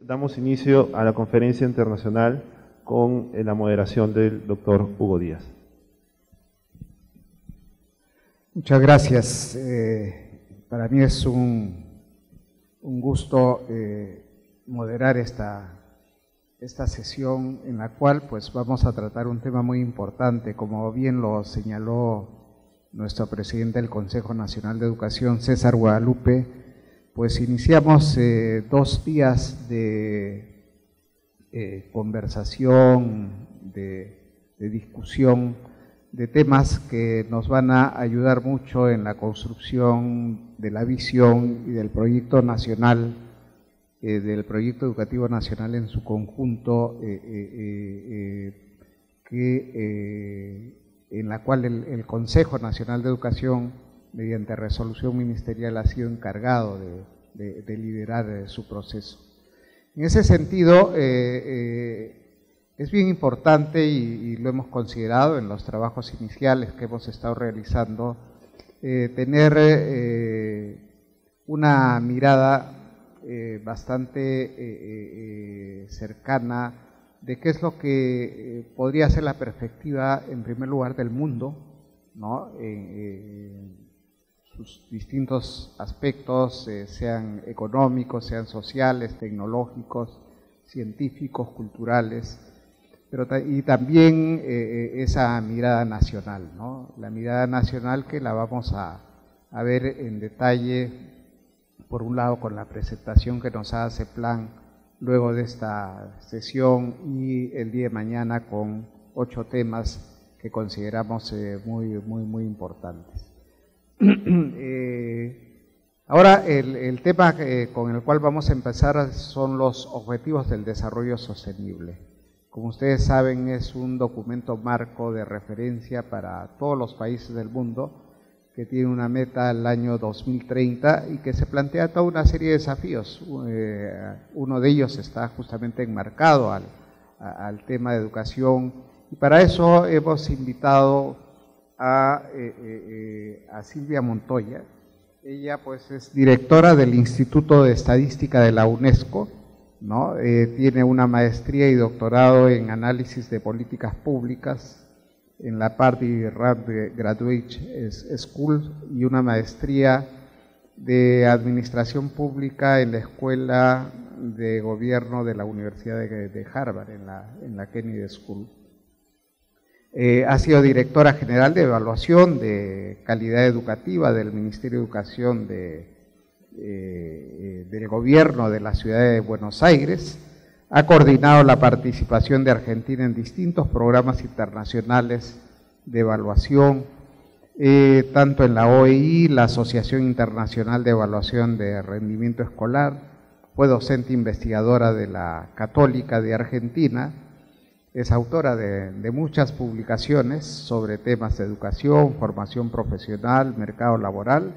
Damos inicio a la conferencia internacional con la moderación del doctor Hugo Díaz. Muchas gracias. Para mí es un gusto moderar esta sesión en la cual pues vamos a tratar un tema muy importante, como bien lo señaló nuestro presidente del Consejo Nacional de Educación, César Guadalupe. Pues iniciamos 2 días de conversación, de discusión de temas que nos van a ayudar mucho en la construcción de la visión y del proyecto nacional, del proyecto educativo nacional en su conjunto, en la cual el Consejo Nacional de Educación, mediante resolución ministerial, ha sido encargado de liderar su proceso. En ese sentido, es bien importante, y lo hemos considerado en los trabajos iniciales que hemos estado realizando, tener una mirada bastante cercana de qué es lo que podría ser la perspectiva, en primer lugar, del mundo, ¿no? Sus distintos aspectos, sean económicos, sean sociales, tecnológicos, científicos, culturales, y también esa mirada nacional, ¿no? La mirada nacional que la vamos a ver en detalle, por un lado con la presentación que nos hace Plan luego de esta sesión, y el día de mañana con 8 temas que consideramos muy importantes. Ahora el tema con el cual vamos a empezar son los Objetivos del Desarrollo Sostenible. Como ustedes saben, es un documento marco de referencia para todos los países del mundo, que tiene una meta al año 2030 y que se plantea toda una serie de desafíos. Uno de ellos está justamente enmarcado al tema de educación, y para eso hemos invitado a Silvia Montoya. Ella pues es directora del Instituto de Estadística de la UNESCO, ¿no? Tiene una maestría y doctorado en análisis de políticas públicas en la Pardee Graduate School, y una maestría de administración pública en la Escuela de Gobierno de la Universidad de Harvard, en la Kennedy School. Ha sido directora general de evaluación de calidad educativa del Ministerio de Educación del Gobierno de la Ciudad de Buenos Aires. Ha coordinado la participación de Argentina en distintos programas internacionales de evaluación, tanto en la OEI, la Asociación Internacional de Evaluación de Rendimiento Escolar. Fue docente investigadora de la Católica de Argentina. Es autora de muchas publicaciones sobre temas de educación, formación profesional, mercado laboral,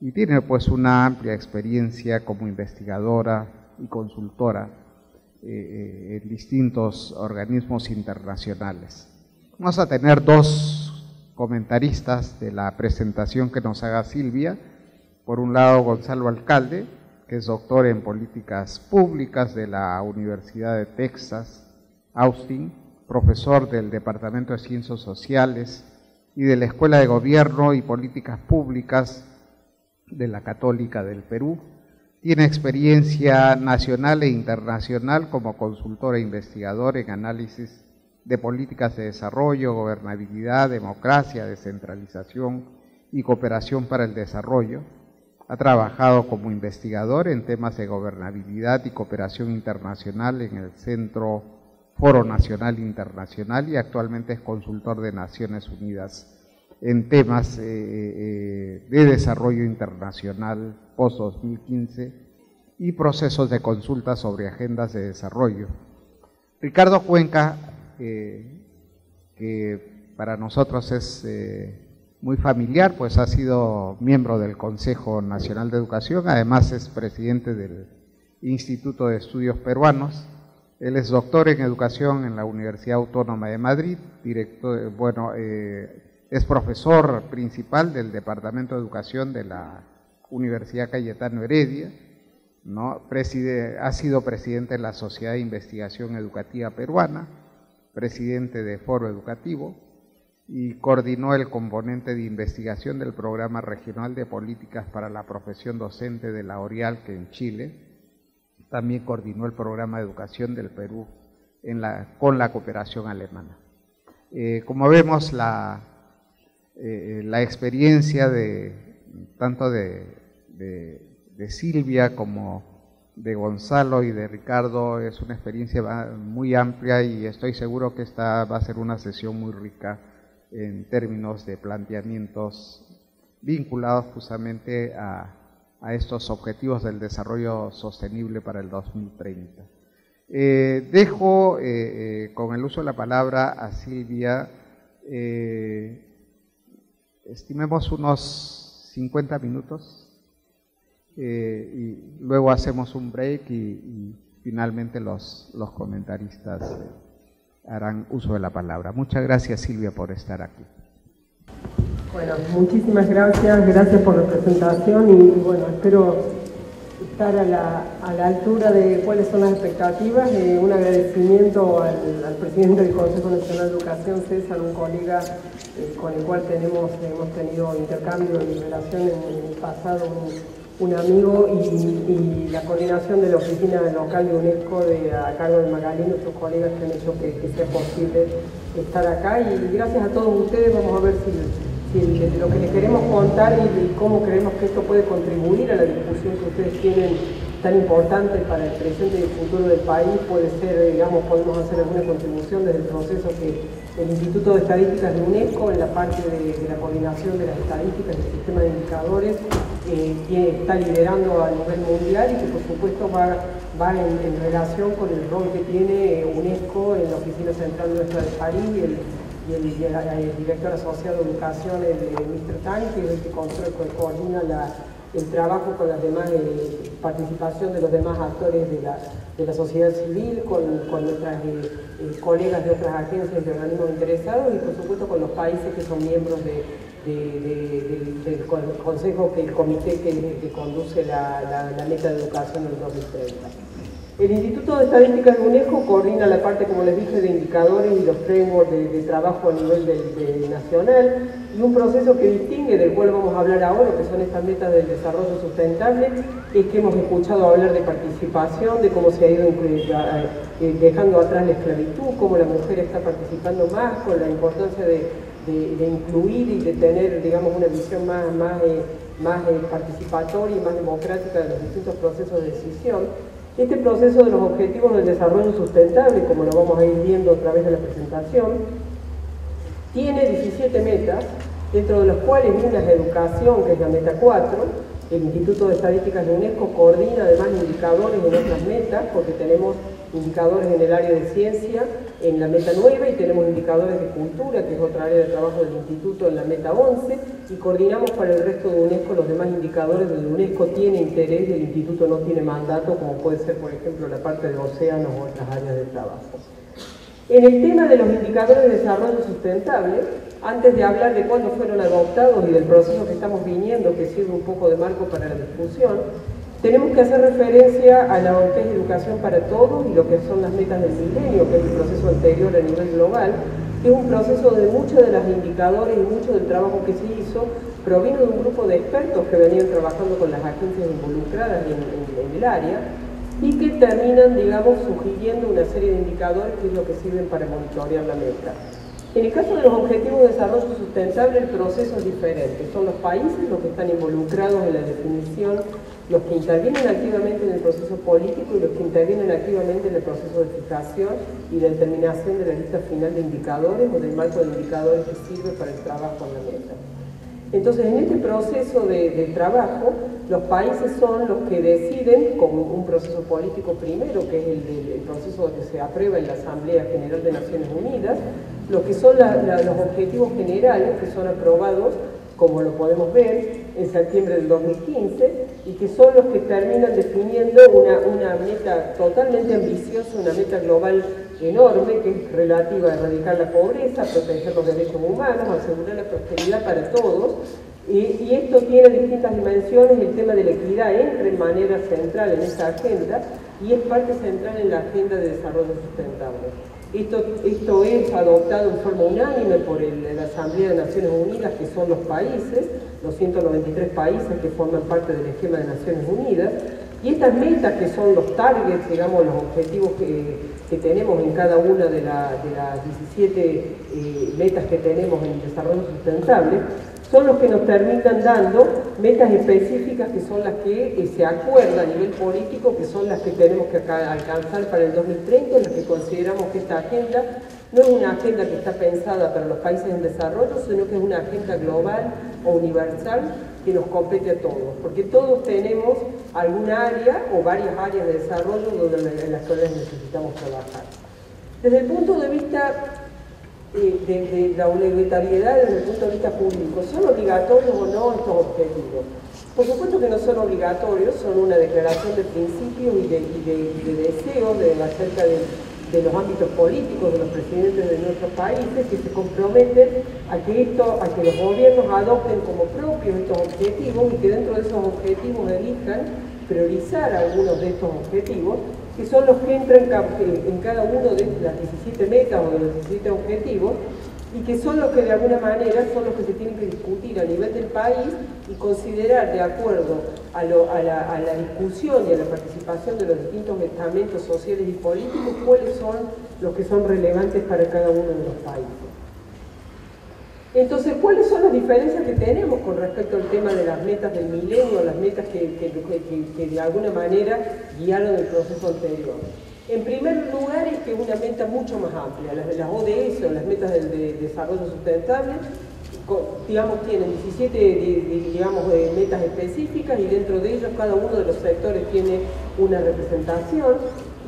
y tiene pues una amplia experiencia como investigadora y consultora en distintos organismos internacionales. Vamos a tener 2 comentaristas de la presentación que nos haga Silvia. Por un lado, Gonzalo Alcalde, que es doctor en políticas públicas de la Universidad de Texas, Austin, profesor del Departamento de Ciencias Sociales y de la Escuela de Gobierno y Políticas Públicas de la Católica del Perú. Tiene experiencia nacional e internacional como consultor e investigador en análisis de políticas de desarrollo, gobernabilidad, democracia, descentralización y cooperación para el desarrollo. Ha trabajado como investigador en temas de gobernabilidad y cooperación internacional en el Centro Foro Nacional Internacional, y actualmente es consultor de Naciones Unidas en temas de desarrollo internacional post-2015 y procesos de consulta sobre agendas de desarrollo. Ricardo Cuenca, que para nosotros es muy familiar, pues ha sido miembro del Consejo Nacional de Educación, además es presidente del Instituto de Estudios Peruanos. Él es doctor en Educación en la Universidad Autónoma de Madrid, es profesor principal del Departamento de Educación de la Universidad Cayetano Heredia, ¿no? Ha sido presidente de la Sociedad de Investigación Educativa Peruana, presidente de Foro Educativo y coordinó el componente de investigación del Programa Regional de Políticas para la Profesión Docente de la ORIAL, que en Chile. También coordinó el Programa de Educación del Perú con la cooperación alemana. Como vemos, la experiencia tanto de Silvia como de Gonzalo y de Ricardo es una experiencia muy amplia, y estoy seguro que esta va a ser una sesión muy rica en términos de planteamientos vinculados justamente a estos objetivos del desarrollo sostenible para el 2030. Dejo con el uso de la palabra a Silvia, estimemos unos 50 minutos, y luego hacemos un break y finalmente los comentaristas harán uso de la palabra. Muchas gracias, Silvia, por estar aquí. Bueno, muchísimas gracias por la presentación, y bueno, espero estar a la altura de cuáles son las expectativas. Un agradecimiento al presidente del Consejo Nacional de Educación, César, un colega con el cual hemos tenido intercambio y relación en el pasado, un amigo, y la coordinación de la oficina local de UNESCO a cargo de Magalí, nuestros colegas que han hecho que sea posible estar acá. Y gracias a todos ustedes. Vamos a ver si lo que les queremos contar y cómo creemos que esto puede contribuir a la discusión que ustedes tienen tan importante para el presente y el futuro del país, puede ser, digamos, podemos hacer alguna contribución desde el proceso que el Instituto de Estadísticas de UNESCO, en la parte de la coordinación de las estadísticas y el sistema de indicadores, está liderando a nivel mundial, y que por supuesto va en relación con el rol que tiene UNESCO en la oficina central nuestra de París, y el director asociado de educación, el Mr. Tang, que es el que coordina el trabajo con las demás, participación de los demás actores de la sociedad civil, con nuestras colegas de otras agencias y organismos interesados, y por supuesto con los países que son miembros del Consejo, el comité que conduce la meta de educación del 2030. El Instituto de Estadísticas de UNESCO coordina la parte, como les dije, de indicadores y los frameworks de trabajo a nivel nacional, y un proceso que distingue, del cual vamos a hablar ahora, que son estas metas del desarrollo sustentable, es que hemos escuchado hablar de participación, de cómo se ha ido dejando atrás la esclavitud, cómo la mujer está participando más, con la importancia de incluir y de tener, digamos, una visión más participatoria y más democrática de los distintos procesos de decisión. Este proceso de los objetivos del desarrollo sustentable, como lo vamos a ir viendo a través de la presentación, tiene 17 metas, dentro de las cuales una es educación, que es la meta 4. El Instituto de Estadísticas de UNESCO coordina además indicadores en otras metas, porque tenemos indicadores en el área de ciencia en la meta 9, y tenemos indicadores de cultura, que es otra área de trabajo del Instituto, en la meta 11, y coordinamos para el resto de UNESCO los demás indicadores donde UNESCO tiene interés y el Instituto no tiene mandato, como puede ser, por ejemplo, la parte de océanos o otras áreas de trabajo. En el tema de los indicadores de desarrollo sustentable, antes de hablar de cuándo fueron adoptados y del proceso que estamos viniendo, que sirve un poco de marco para la discusión, tenemos que hacer referencia a lo que es educación para todos y lo que son las metas del milenio, que es el proceso anterior a nivel global, que es un proceso de muchos de los indicadores y mucho del trabajo que se hizo provino de un grupo de expertos que venían trabajando con las agencias involucradas en el área, y que terminan, digamos, sugiriendo una serie de indicadores que es lo que sirven para monitorear la meta. En el caso de los objetivos de desarrollo sustentable, el proceso es diferente. Son los países los que están involucrados en la definición, los que intervienen activamente en el proceso político y los que intervienen activamente en el proceso de fijación y de determinación de la lista final de indicadores o del marco de indicadores que sirve para el trabajo en la meta. Entonces, en este proceso de trabajo, los países son los que deciden, como un proceso político primero, que es el proceso que se aprueba en la Asamblea General de Naciones Unidas, lo que son los objetivos generales que son aprobados, como lo podemos ver, en septiembre del 2015, y que son los que terminan definiendo una meta totalmente ambiciosa, una meta global enorme, que es relativa a erradicar la pobreza, proteger los derechos humanos, asegurar la prosperidad para todos, Y esto tiene distintas dimensiones. El tema de la equidad entra de manera central en esta agenda y es parte central en la agenda de desarrollo sustentable. Esto es adoptado en forma unánime por la Asamblea de Naciones Unidas, que son los países, los 193 países que forman parte del esquema de Naciones Unidas. Y estas metas, que son los targets, digamos, los objetivos que tenemos en cada una de las 17 metas que tenemos en desarrollo sustentable, son los que nos terminan dando metas específicas, que son las que se acuerda a nivel político, que son las que tenemos que alcanzar para el 2030, las que consideramos que esta agenda no es una agenda que está pensada para los países en desarrollo, sino que es una agenda global o universal que nos compete a todos, porque todos tenemos alguna área o varias áreas de desarrollo en las cuales necesitamos trabajar. Desde el punto de vista de la obligatoriedad, desde el punto de vista público, ¿son obligatorios o no estos objetivos? Por supuesto que no son obligatorios, son una declaración de principios y de deseos acerca de los ámbitos políticos de los presidentes de nuestros países, que se comprometen a que los gobiernos adopten como propios estos objetivos y que dentro de esos objetivos elijan priorizar algunos de estos objetivos, que son los que entran en cada uno de las 17 metas o de los 17 objetivos, y que son los que de alguna manera son los que se tienen que discutir a nivel del país y considerar, de acuerdo a la discusión y a la participación de los distintos estamentos sociales y políticos, cuáles son los que son relevantes para cada uno de los países. Entonces, ¿cuáles son las diferencias que tenemos con respecto al tema de las metas del milenio, las metas que de alguna manera guiaron el proceso anterior? En primer lugar, es que es una meta mucho más amplia. Las ODS, o las metas de desarrollo sustentable, digamos, tienen 17 metas específicas, y dentro de ellas cada uno de los sectores tiene una representación,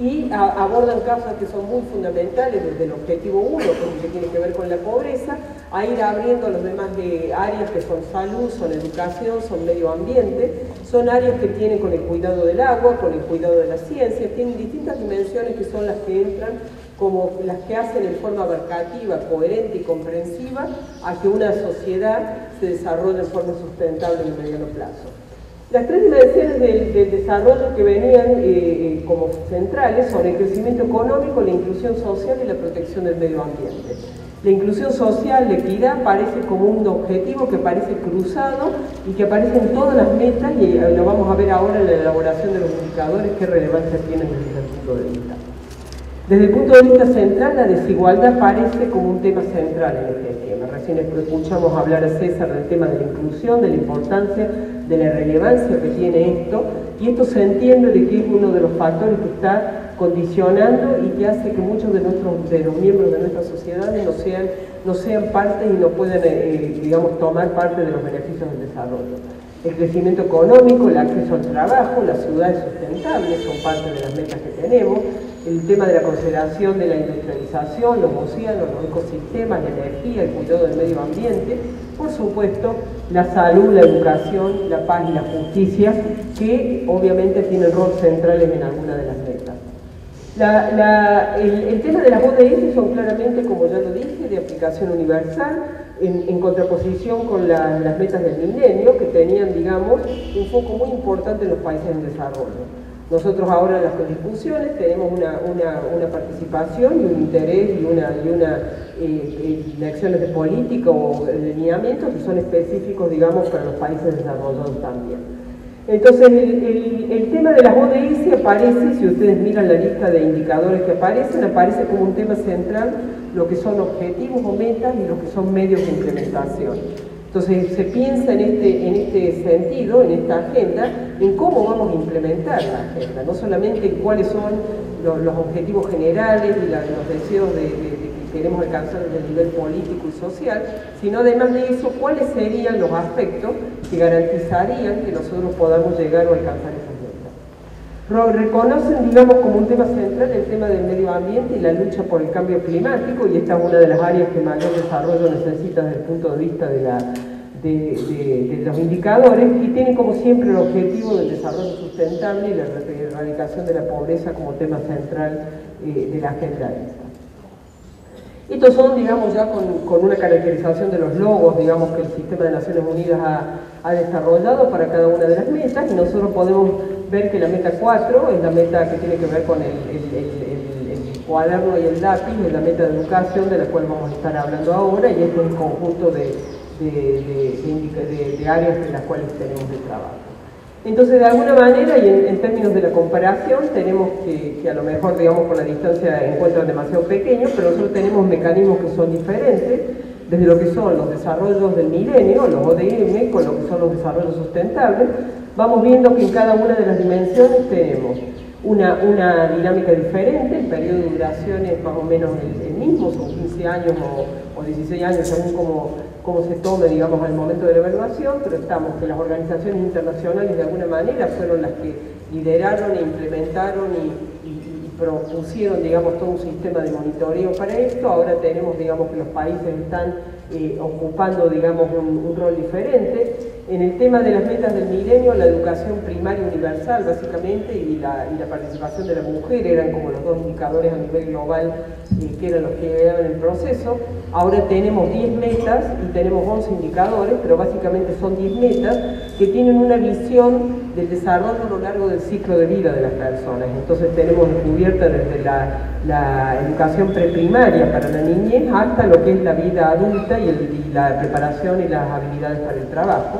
y abordan causas que son muy fundamentales, desde el objetivo 1, que tiene que ver con la pobreza, a ir abriendo las demás áreas que son salud, son educación, son medio ambiente, son áreas que tienen con el cuidado del agua, con el cuidado de la ciencia, tienen distintas dimensiones que son las que entran como las que hacen en forma abarcativa, coherente y comprensiva a que una sociedad se desarrolle en forma sustentable en el mediano plazo. Las tres dimensiones del desarrollo que venían como centrales son el crecimiento económico, la inclusión social y la protección del medio ambiente. La inclusión social, la equidad, aparece como un objetivo que aparece cruzado y que aparece en todas las metas, y lo vamos a ver ahora en la elaboración de los indicadores, qué relevancia tienen desde ese punto de vista. Desde el punto de vista central, la desigualdad aparece como un tema central en este tema. Recién escuchamos hablar a César del tema de la inclusión, de la importancia, de la relevancia que tiene esto, y esto se entiende de que es uno de los factores que está condicionando y que hace que muchos de los miembros de nuestras sociedades no sean parte y no puedan, tomar parte de los beneficios del desarrollo. El crecimiento económico, el acceso al trabajo, las ciudades sustentables son parte de las metas que tenemos, el tema de la consideración de la industrialización, los océanos, los ecosistemas, la energía, el cuidado del medio ambiente, por supuesto, la salud, la educación, la paz y la justicia, que obviamente tienen roles centrales en alguna de las metas. El tema de las ODS son claramente, como ya lo dije, de aplicación universal, en contraposición con las metas del milenio, que tenían, digamos, un foco muy importante en los países en desarrollo. Nosotros ahora en las discusiones tenemos una participación y un interés y acciones de política o lineamientos que son específicos, digamos, para los países desarrollados también. Entonces, el tema de las ODS aparece, si ustedes miran la lista de indicadores que aparece como un tema central lo que son objetivos o metas y lo que son medios de implementación. Entonces, se piensa en este sentido, en esta agenda, en cómo vamos a implementar la agenda, no solamente en cuáles son los objetivos generales y los deseos que queremos alcanzar desde el nivel político y social, sino además de eso, cuáles serían los aspectos que garantizarían que nosotros podamos llegar o alcanzar esas metas. Reconocen, digamos, como un tema central el tema del medio ambiente y la lucha por el cambio climático, y esta es una de las áreas que mayor desarrollo necesita desde el punto de vista de los indicadores, y tienen como siempre el objetivo del desarrollo sustentable y la erradicación de la pobreza como tema central de la agenda esta. Estos son, digamos, ya con una caracterización de los logos, digamos, que el Sistema de Naciones Unidas ha desarrollado para cada una de las metas, y nosotros podemos ver que la meta 4 es la meta que tiene que ver con el cuaderno y el lápiz, es la meta de educación de la cual vamos a estar hablando ahora, y este es el conjunto de áreas en las cuales tenemos el trabajo. Entonces, de alguna manera, y en términos de la comparación, tenemos que a lo mejor, digamos, por la distancia encuentran demasiado pequeños, pero nosotros tenemos mecanismos que son diferentes, desde lo que son los desarrollos del milenio, los ODM, con lo que son los desarrollos sustentables. Vamos viendo que en cada una de las dimensiones tenemos una dinámica diferente, el periodo de duración es más o menos el mismo, son 15 años o 16 años, según cómo se tome, digamos, al momento de la evaluación, pero estamos que las organizaciones internacionales de alguna manera fueron las que lideraron e implementaron y propusieron, digamos, todo un sistema de monitoreo para esto. Ahora tenemos, digamos, que los países están ocupando, digamos, un rol diferente. En el tema de las metas del milenio, la educación primaria universal, básicamente, y la participación de la mujer eran como los dos indicadores a nivel global que eran los que guiaban el proceso. Ahora tenemos 10 metas y tenemos 11 indicadores, pero básicamente son 10 metas que tienen una visión del desarrollo a lo largo del ciclo de vida de las personas. Entonces tenemos cubierta desde la educación preprimaria para la niñez hasta lo que es la vida adulta y la preparación y las habilidades para el trabajo.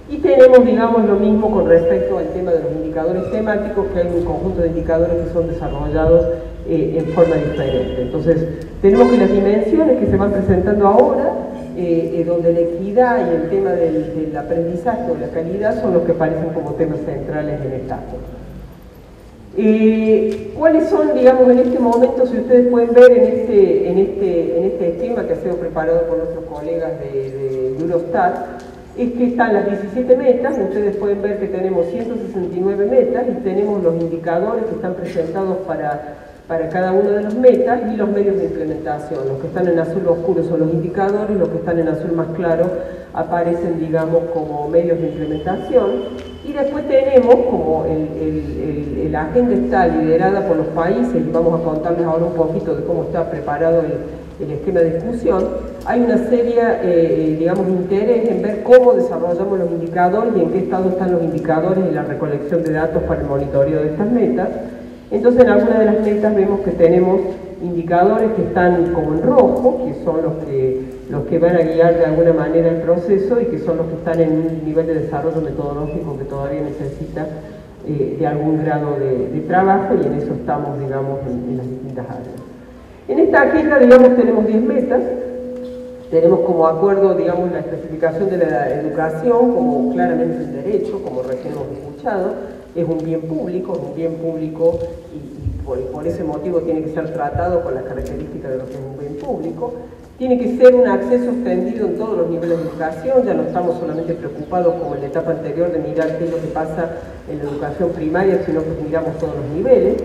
Y tenemos, digamos, lo mismo con respecto al tema de los indicadores temáticos, que hay un conjunto de indicadores que son desarrollados en forma diferente. Entonces, tenemos que las dimensiones que se van presentando ahora, donde la equidad y el tema del aprendizaje o la calidad son los que aparecen como temas centrales en esta área. ¿Cuáles son, digamos, en este momento, si ustedes pueden ver en este esquema que ha sido preparado por nuestros colegas de Eurostat, es que están las 17 metas, ustedes pueden ver que tenemos 169 metas y tenemos los indicadores que están presentados para cada una de las metas y los medios de implementación. Los que están en azul oscuro son los indicadores, los que están en azul más claro aparecen, digamos, como medios de implementación. Y después tenemos, como la agenda está liderada por los países, y vamos a contarles ahora un poquito de cómo está preparado el esquema de discusión, hay una serie, digamos, de interés en ver cómo desarrollamos los indicadores y en qué estado están los indicadores y la recolección de datos para el monitoreo de estas metas. Entonces, en algunas de las metas vemos que tenemos indicadores que están como en rojo, que son los que van a guiar de alguna manera el proceso y que son los que están en un nivel de desarrollo metodológico que todavía necesita de algún grado de trabajo, y en eso estamos, digamos, en las distintas áreas. En esta agenda, digamos, tenemos 10 metas. Tenemos como acuerdo, digamos, la especificación de la educación como claramente un derecho, como recién hemos escuchado, es un bien público y por ese motivo tiene que ser tratado con las características de lo que es un bien público. Tiene que ser un acceso extendido en todos los niveles de educación, ya no estamos solamente preocupados como en la etapa anterior de mirar qué es lo que pasa en la educación primaria, sino que miramos todos los niveles.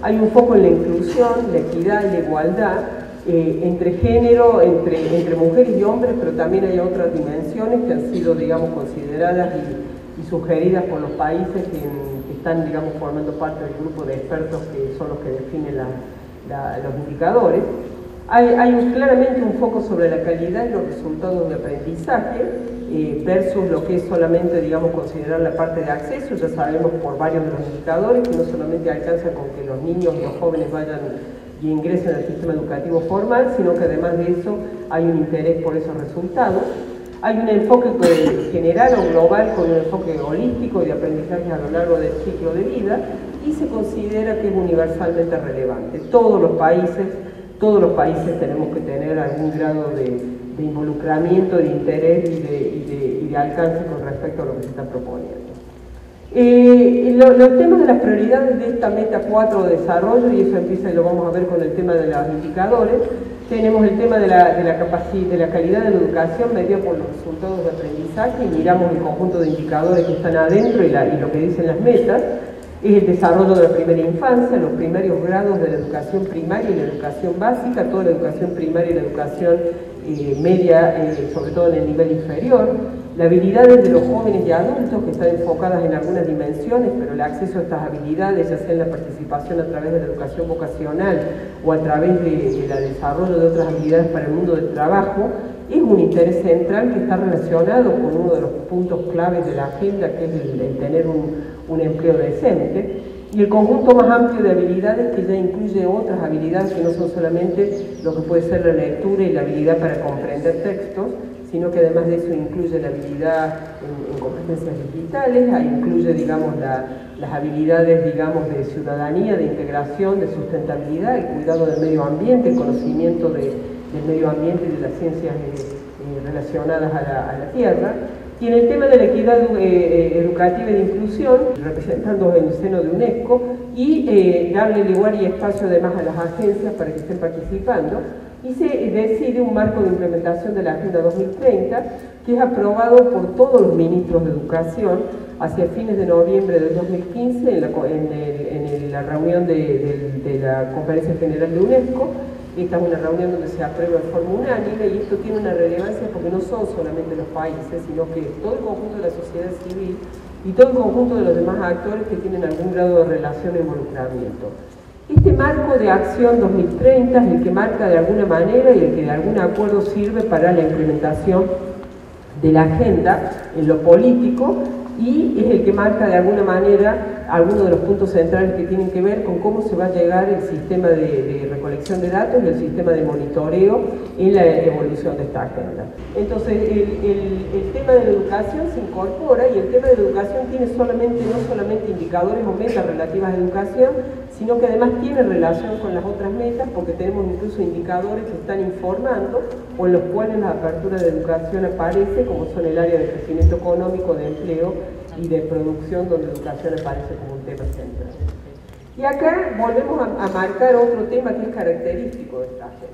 Hay un foco en la inclusión, la equidad y la igualdad, entre género, entre mujeres y hombres, pero también hay otras dimensiones que han sido, digamos, consideradas y sugeridas por los países que están, digamos, formando parte del grupo de expertos que son los que definen los indicadores. Hay claramente un foco sobre la calidad y los resultados de aprendizaje versus lo que es solamente, digamos, considerar la parte de acceso. Ya sabemos por varios de los indicadores que no solamente alcanza con que los niños y los jóvenes vayan y ingresen al sistema educativo formal, sino que además de eso hay un interés por esos resultados. Hay un enfoque general o global con un enfoque holístico y de aprendizaje a lo largo del ciclo de vida, y se considera que es universalmente relevante. Todos los países tenemos que tener algún grado de involucramiento, de interés y de alcance con respecto a lo que se está proponiendo. Los temas de las prioridades de esta meta 4 de desarrollo, y eso empieza y lo vamos a ver con el tema de los indicadores. Tenemos el tema de la calidad de la educación medida por los resultados de aprendizaje, y miramos el conjunto de indicadores que están adentro y lo que dicen las metas. Es el desarrollo de la primera infancia, los primarios grados de la educación primaria y la educación básica, toda la educación primaria y la educación media, sobre todo en el nivel inferior. Las habilidades de los jóvenes y adultos, que están enfocadas en algunas dimensiones, pero el acceso a estas habilidades, ya sea en la participación a través de la educación vocacional o a través del desarrollo de otras habilidades para el mundo del trabajo, es un interés central que está relacionado con uno de los puntos claves de la agenda, que es el tener un empleo decente, y el conjunto más amplio de habilidades que ya incluye otras habilidades que no son solamente lo que puede ser la lectura y la habilidad para comprender textos, sino que además de eso incluye la habilidad en competencias digitales, incluye, digamos, las habilidades, digamos, de ciudadanía, de integración, de sustentabilidad, el cuidado del medio ambiente, el conocimiento del medio ambiente y de las ciencias relacionadas a la tierra. Y en el tema de la equidad educativa y de inclusión, representando en el seno de UNESCO, y darle lugar y espacio además a las agencias para que estén participando, y se decide un marco de implementación de la Agenda 2030, que es aprobado por todos los ministros de Educación hacia fines de noviembre del 2015 en la reunión de la Conferencia General de UNESCO. Esta es una reunión donde se aprueba de forma unánime, y esto tiene una relevancia porque no son solamente los países, sino que todo el conjunto de la sociedad civil y todo el conjunto de los demás actores que tienen algún grado de relación e involucramiento. Este marco de acción 2030 es el que marca de alguna manera y el que de algún acuerdo sirve para la implementación de la agenda en lo político, y es el que marca de alguna manera algunos de los puntos centrales que tienen que ver con cómo se va a llegar el sistema de recolección de datos y el sistema de monitoreo en la evolución de esta agenda. Entonces, el tema de la educación se incorpora, y el tema de la educación tiene no solamente indicadores o metas relativas a educación, sino que además tiene relación con las otras metas, porque tenemos incluso indicadores que están informando o en los cuales la apertura de educación aparece, como son el área de crecimiento económico, de empleo y de producción, donde educación aparece como un tema central. Y acá volvemos a marcar otro tema que es característico de esta agenda.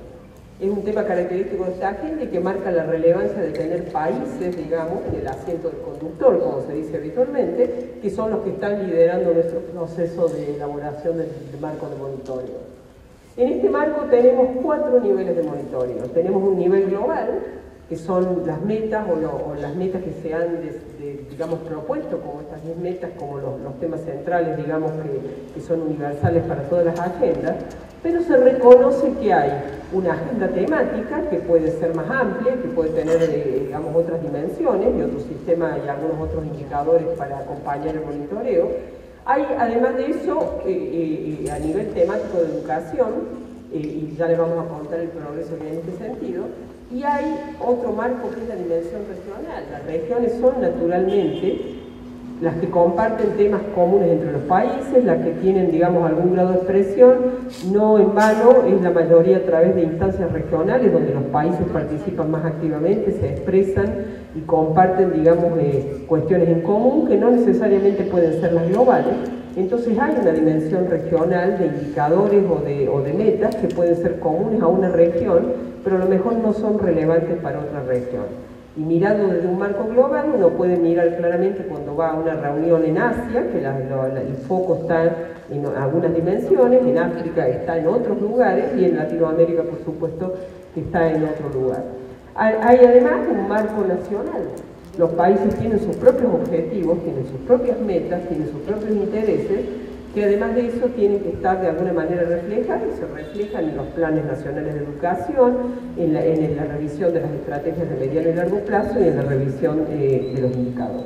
Es un tema característico de esta agenda y que marca la relevancia de tener países, digamos, en el asiento del conductor, como se dice habitualmente, que son los que están liderando nuestro proceso de elaboración del marco de monitoreo. En este marco tenemos 4 niveles de monitoreo. Tenemos un nivel global, que son las metas o las metas que se han, digamos, propuesto como estas 10 metas, como los temas centrales, digamos, que son universales para todas las agendas, pero se reconoce que hay una agenda temática que puede ser más amplia, que puede tener, digamos, otras dimensiones y otro sistema y algunos otros indicadores para acompañar el monitoreo. Hay, además de eso, a nivel temático de educación, y ya le vamos a contar el progreso que hay en este sentido, y hay otro marco que es la dimensión regional. Las regiones son naturalmente las que comparten temas comunes entre los países, las que tienen, digamos, algún grado de expresión. No en vano es la mayoría a través de instancias regionales donde los países participan más activamente, se expresan y comparten, digamos, cuestiones en común que no necesariamente pueden ser las globales. Entonces hay una dimensión regional de indicadores o de metas que pueden ser comunes a una región, pero a lo mejor no son relevantes para otra región. Y mirando desde un marco global, uno puede mirar claramente cuando va a una reunión en Asia, que el foco está en algunas dimensiones, en África está en otros lugares, y en Latinoamérica, por supuesto, que está en otro lugar. Hay además un marco nacional. Los países tienen sus propios objetivos, tienen sus propias metas, tienen sus propios intereses, que además de eso tienen que estar de alguna manera reflejados, y se reflejan en los planes nacionales de educación, en la revisión de las estrategias de mediano y largo plazo y en la revisión de los indicadores.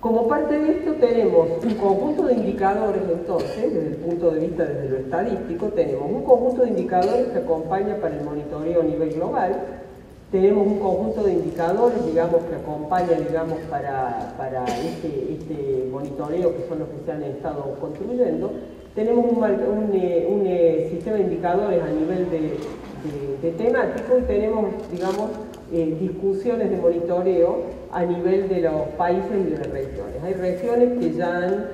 Como parte de esto tenemos un conjunto de indicadores, entonces, desde el punto de vista desde lo estadístico, tenemos un conjunto de indicadores que acompaña para el monitoreo a nivel global. Tenemos un conjunto de indicadores, digamos, que acompañan, digamos, para este monitoreo, que son los que se han estado construyendo. Tenemos un sistema de indicadores a nivel de temático, y tenemos, digamos, discusiones de monitoreo a nivel de los países y de las regiones. Hay regiones que ya han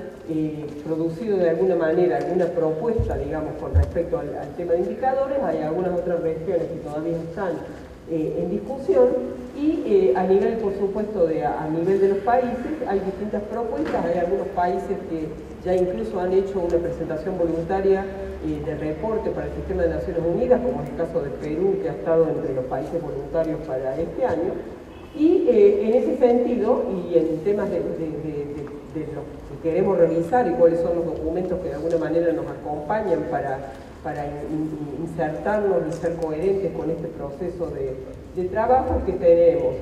producido de alguna manera alguna propuesta, digamos, con respecto al tema de indicadores. Hay algunas otras regiones que todavía están en discusión, y a nivel, por supuesto, a nivel de los países, hay distintas propuestas. Hay algunos países que ya incluso han hecho una presentación voluntaria de reporte para el Sistema de Naciones Unidas, como es el caso de Perú, que ha estado entre los países voluntarios para este año. Y en ese sentido, y en temas de lo que queremos realizar y cuáles son los documentos que de alguna manera nos acompañan para insertarnos y ser coherentes con este proceso de trabajo que tenemos.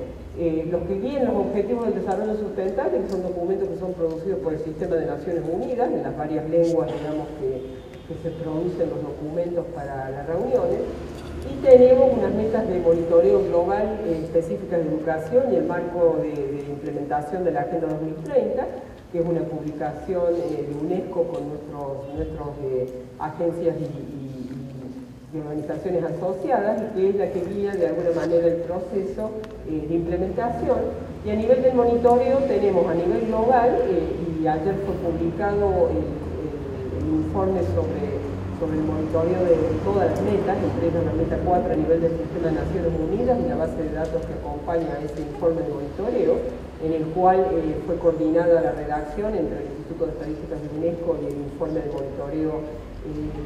Los que guían los objetivos del desarrollo sustentable, que son documentos que son producidos por el Sistema de Naciones Unidas, en las varias lenguas, digamos, que se producen los documentos para las reuniones. Y tenemos unas metas de monitoreo global específicas de educación y el marco de implementación de la Agenda 2030, que es una publicación de UNESCO con nuestras agencias y organizaciones asociadas, y que es la que guía de alguna manera el proceso de implementación. Y a nivel del monitoreo tenemos a nivel global, y ayer fue publicado el informe sobre el monitoreo de todas las metas, entre ellas la meta 4 a nivel del Sistema de Naciones Unidas y la base de datos que acompaña a ese informe de monitoreo, en el cual fue coordinada la redacción entre el Instituto de Estadísticas de UNESCO y el informe de monitoreo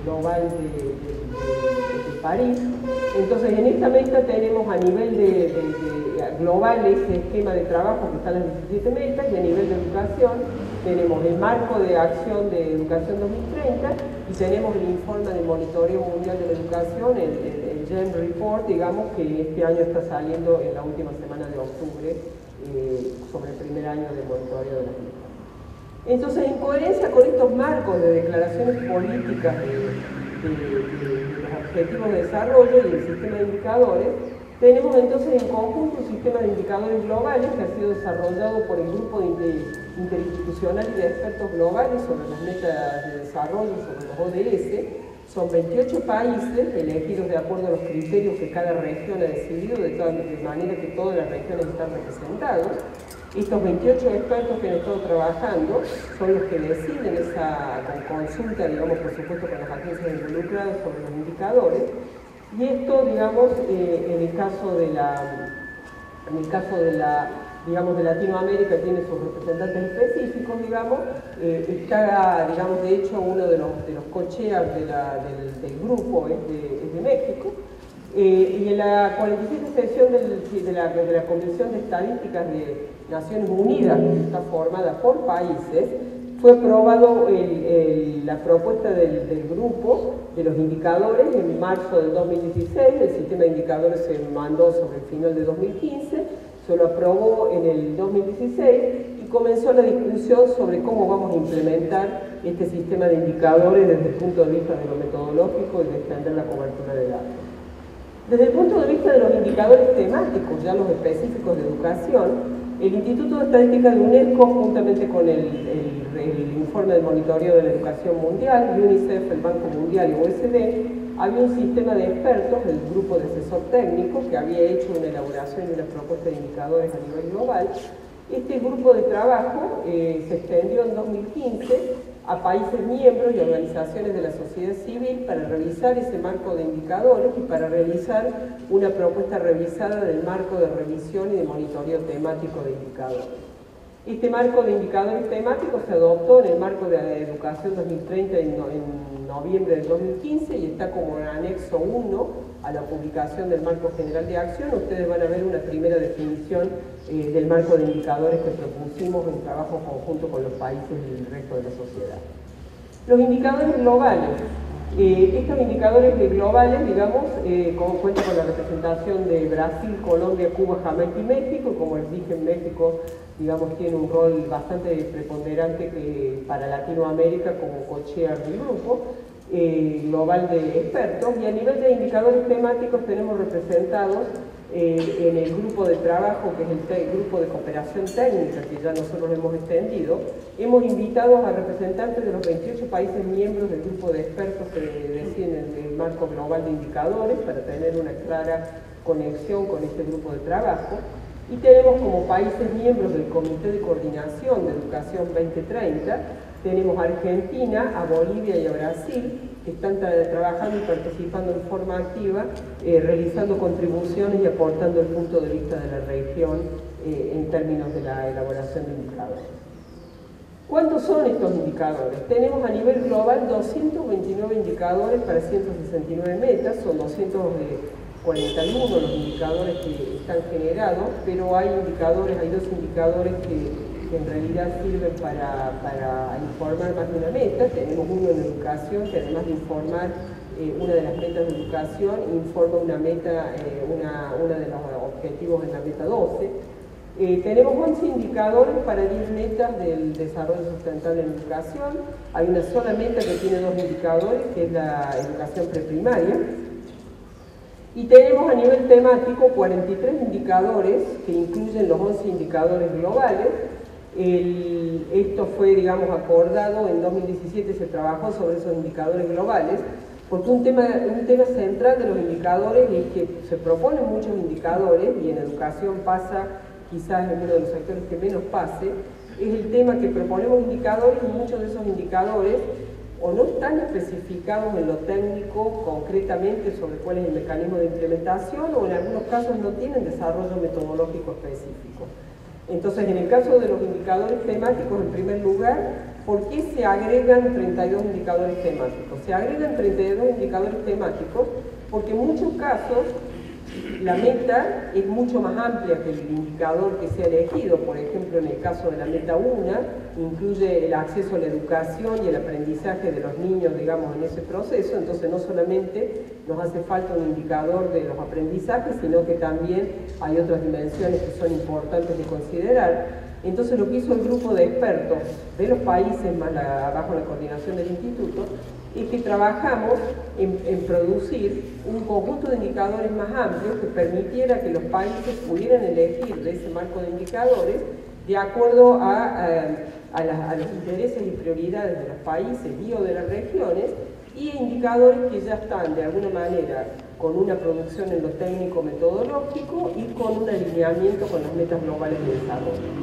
global de París. Entonces, en esta meta tenemos a nivel global ese esquema de trabajo que están las 17 metas, y a nivel de educación tenemos el marco de acción de educación 2030 y tenemos el informe de monitoreo mundial de la educación, el GEM Report, digamos, que este año está saliendo en la última semana de octubre sobre el primer año de monitoreo de la misma. Entonces, en coherencia con estos marcos de declaraciones políticas de los objetivos de desarrollo y el sistema de indicadores, tenemos entonces en conjunto un sistema de indicadores globales que ha sido desarrollado por el grupo interinstitucional y de expertos globales sobre las metas de desarrollo, sobre los ODS. Son 28 países elegidos de acuerdo a los criterios que cada región ha decidido, de manera que todas las regiones están representadas. Estos 28 expertos que han estado trabajando son los que deciden esa consulta, digamos, por supuesto, con las agencias involucradas sobre los indicadores. Y esto, digamos, en el caso de Latinoamérica tiene sus representantes específicos, digamos, está, digamos, de hecho, uno de los co-chairs del grupo es de México. Y en la 47 sesión de la Comisión de Estadísticas de Naciones Unidas, que está formada por países, fue aprobado la propuesta del grupo de los indicadores en marzo del 2016, el sistema de indicadores se mandó sobre el final de 2015, se lo aprobó en el 2016 y comenzó la discusión sobre cómo vamos a implementar este sistema de indicadores desde el punto de vista de lo metodológico y de extender la cobertura de datos. Desde el punto de vista de los indicadores temáticos, ya los específicos de educación, el Instituto de Estadística de UNESCO, juntamente con el informe de monitoreo de la educación mundial, UNICEF, el Banco Mundial y OECD, había un sistema de expertos, el grupo de asesor técnico, que había hecho una elaboración y una propuesta de indicadores a nivel global. Este grupo de trabajo se extendió en 2015 a países miembros y organizaciones de la sociedad civil para revisar ese marco de indicadores y para realizar una propuesta revisada del marco de revisión y de monitoreo temático de indicadores. Este marco de indicadores temáticos se adoptó en el marco de la Educación 2030 en noviembre del 2015 y está como en anexo 1 a la publicación del Marco General de Acción. Ustedes van a ver una primera definición del marco de indicadores que propusimos en trabajo conjunto con los países y el resto de la sociedad. Los indicadores globales. Estos indicadores globales, digamos, cuentan con la representación de Brasil, Colombia, Cuba, Jamaica y México. Como les dije, México, digamos, tiene un rol bastante preponderante para Latinoamérica como co-chair del grupo global de expertos. Y a nivel de indicadores temáticos tenemos representados en el grupo de trabajo, que es el grupo de cooperación técnica, que ya nosotros hemos extendido, hemos invitado a representantes de los 28 países miembros del grupo de expertos que deciden el marco global de indicadores para tener una clara conexión con este grupo de trabajo. Y tenemos como países miembros del Comité de Coordinación de Educación 2030, tenemos a Argentina, a Bolivia y a Brasil, que están trabajando y participando en forma activa, realizando contribuciones y aportando el punto de vista de la región en términos de la elaboración de indicadores. ¿Cuántos son estos indicadores? Tenemos a nivel global 229 indicadores para 169 metas, son 241 los indicadores que están generados, pero hay dos indicadores que en realidad sirven para informar más de una meta. Tenemos uno en educación, que además de informar una de las metas de educación, informa una meta, una de los objetivos en la meta 12. Tenemos 11 indicadores para 10 metas del desarrollo sustentable en educación. Hay una sola meta que tiene 2 indicadores, que es la educación preprimaria. Y tenemos a nivel temático 43 indicadores que incluyen los 11 indicadores globales. Esto fue, digamos, acordado en 2017, se trabajó sobre esos indicadores globales, porque un tema central de los indicadores es que se proponen muchos indicadores, y en educación pasa, quizás en uno de los sectores que menos pase, es el tema que proponemos indicadores, y muchos de esos indicadores o no están especificados en lo técnico concretamente sobre cuál es el mecanismo de implementación, o en algunos casos no tienen desarrollo metodológico específico. Entonces, en el caso de los indicadores temáticos, en primer lugar, ¿por qué se agregan 32 indicadores temáticos? Se agregan 32 indicadores temáticos porque en muchos casos la meta es mucho más amplia que el indicador que se ha elegido. Por ejemplo, en el caso de la meta 1, incluye el acceso a la educación y el aprendizaje de los niños, digamos, en ese proceso. Entonces, no solamente nos hace falta un indicador de los aprendizajes, sino que también hay otras dimensiones que son importantes de considerar. Entonces, lo que hizo el grupo de expertos de los países, más bajo la coordinación del instituto, es que trabajamos en producir un conjunto de indicadores más amplios que permitiera que los países pudieran elegir de ese marco de indicadores de acuerdo a los intereses y prioridades de los países y o de las regiones, y indicadores que ya están de alguna manera con una producción en lo técnico metodológico y con un alineamiento con las metas globales de desarrollo.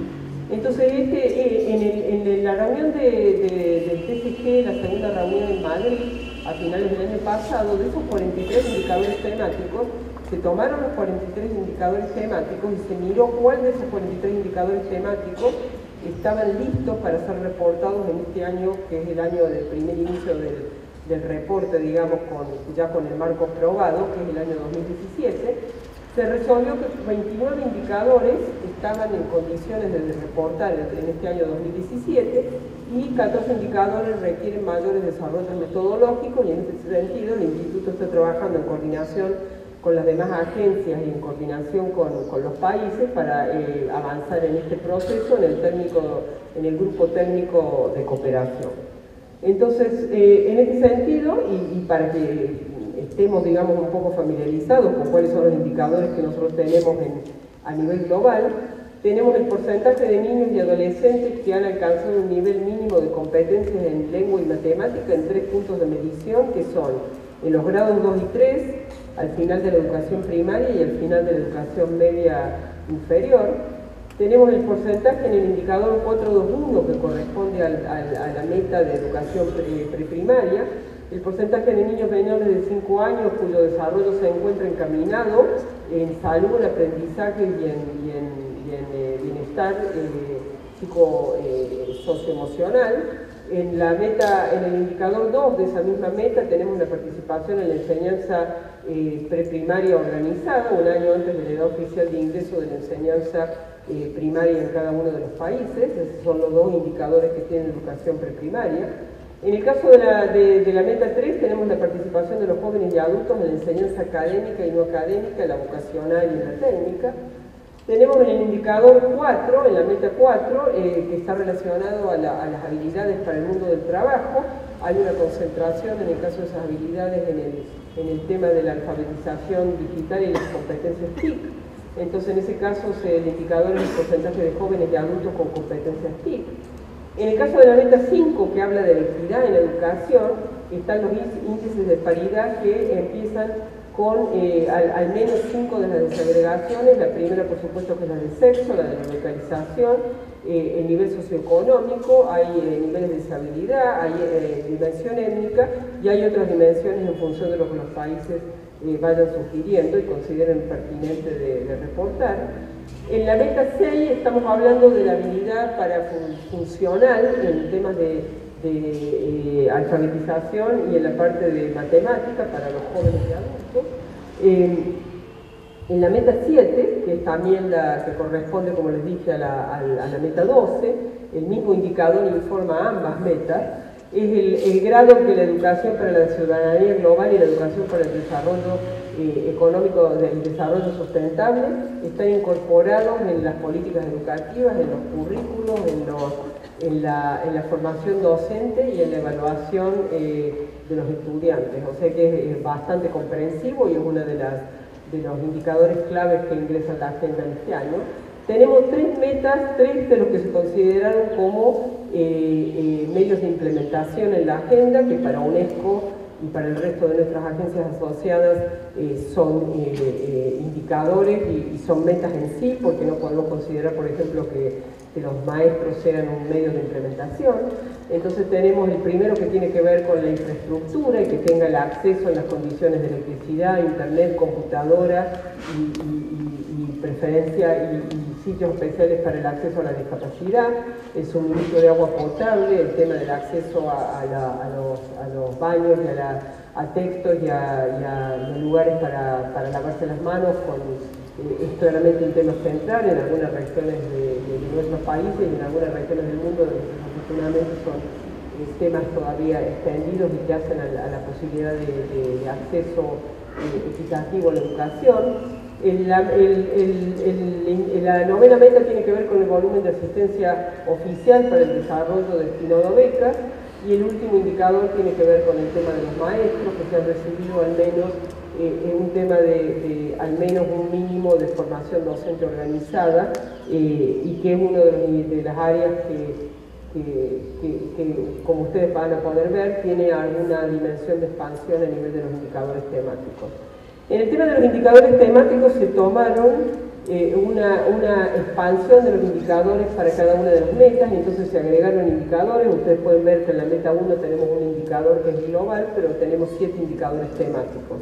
Entonces, en la reunión del TCG, la segunda reunión en Madrid, a finales del año pasado, de esos 43 indicadores temáticos, se tomaron los 43 indicadores temáticos y se miró cuál de esos 43 indicadores temáticos estaban listos para ser reportados en este año, que es el año del primer inicio del reporte, digamos, ya con el marco aprobado, que es el año 2017. Se resolvió que 29 indicadores estaban en condiciones de reportar en este año 2017 y 14 indicadores requieren mayores desarrollos metodológicos, y en ese sentido el Instituto está trabajando en coordinación con las demás agencias y en coordinación con los países para avanzar en este proceso en el grupo técnico de cooperación. Entonces, en este sentido, y para que estemos, digamos, un poco familiarizados con cuáles son los indicadores que nosotros tenemos a nivel global, tenemos el porcentaje de niños y adolescentes que han alcanzado un nivel mínimo de competencias en lengua y matemática en 3 puntos de medición, que son en los grados 2 y 3, al final de la educación primaria y al final de la educación media inferior. Tenemos el porcentaje en el indicador 421, que corresponde a la meta de educación preprimaria, el porcentaje de niños menores de 5 años cuyo desarrollo se encuentra encaminado en salud, en aprendizaje y en bienestar socioemocional. En el indicador 2 de esa misma meta tenemos la participación en la enseñanza preprimaria organizada, un año antes de la edad oficial de ingreso de la enseñanza primaria en cada uno de los países. Esos son los 2 indicadores que tienen educación preprimaria. En el caso de la meta 3 tenemos la participación de los jóvenes y adultos en la enseñanza académica y no académica, la vocacional y la técnica. Tenemos en el indicador 4, en la meta 4, que está relacionado a las habilidades para el mundo del trabajo. Hay una concentración en el caso de esas habilidades en el tema de la alfabetización digital y las competencias TIC. Entonces, en ese caso, el indicador es el porcentaje de jóvenes y adultos con competencias TIC. En el caso de la meta 5, que habla de la equidad en la educación, están los índices de paridad que empiezan con al menos 5 de las desagregaciones. La primera, por supuesto, que es la del sexo, la de la localización, el nivel socioeconómico, hay niveles de deshabilidad, hay dimensión étnica y hay otras dimensiones en función de lo que los países vayan sugiriendo y consideren pertinente de reportar. En la meta 6 estamos hablando de la habilidad funcional en temas de alfabetización y en la parte de matemática para los jóvenes y adultos. En la meta 7, que es también la que corresponde, como les dije, a la meta 12, el mismo indicador informa ambas metas, es el grado que la educación para la ciudadanía global y la educación para el desarrollo económico, el desarrollo sustentable, están incorporados en las políticas educativas, en los currículos, en la formación docente y en la evaluación de los estudiantes. O sea que es bastante comprensivo y es uno de los indicadores claves que ingresan a la agenda de este año. Tenemos 3 metas, 3 de los que se consideraron como medios de implementación en la agenda, que para UNESCO y para el resto de nuestras agencias asociadas son indicadores y son metas en sí, porque no podemos considerar, por ejemplo, que los maestros sean un medio de implementación. Entonces tenemos el primero que tiene que ver con la infraestructura y que tenga el acceso en las condiciones de electricidad, internet, computadora y preferencia y sitios especiales para el acceso a la discapacidad, el suministro de agua potable, el tema del acceso a los baños y a textos y a lugares para lavarse las manos, es claramente un tema central en algunas regiones de nuestros países y en algunas regiones del mundo donde desafortunadamente son temas todavía extendidos y que hacen a la posibilidad de acceso equitativo a la educación. La novena meta tiene que ver con el volumen de asistencia oficial para el desarrollo destinado a becas, y el último indicador tiene que ver con el tema de los maestros, que se han recibido al menos un tema de al menos un mínimo de formación docente organizada, y que es una de las áreas que, como ustedes van a poder ver, tiene alguna dimensión de expansión a nivel de los indicadores temáticos. En el tema de los indicadores temáticos se tomaron una expansión de los indicadores para cada una de las metas, y entonces se agregaron indicadores. Ustedes pueden ver que en la meta 1 tenemos un indicador que es global, pero tenemos 7 indicadores temáticos.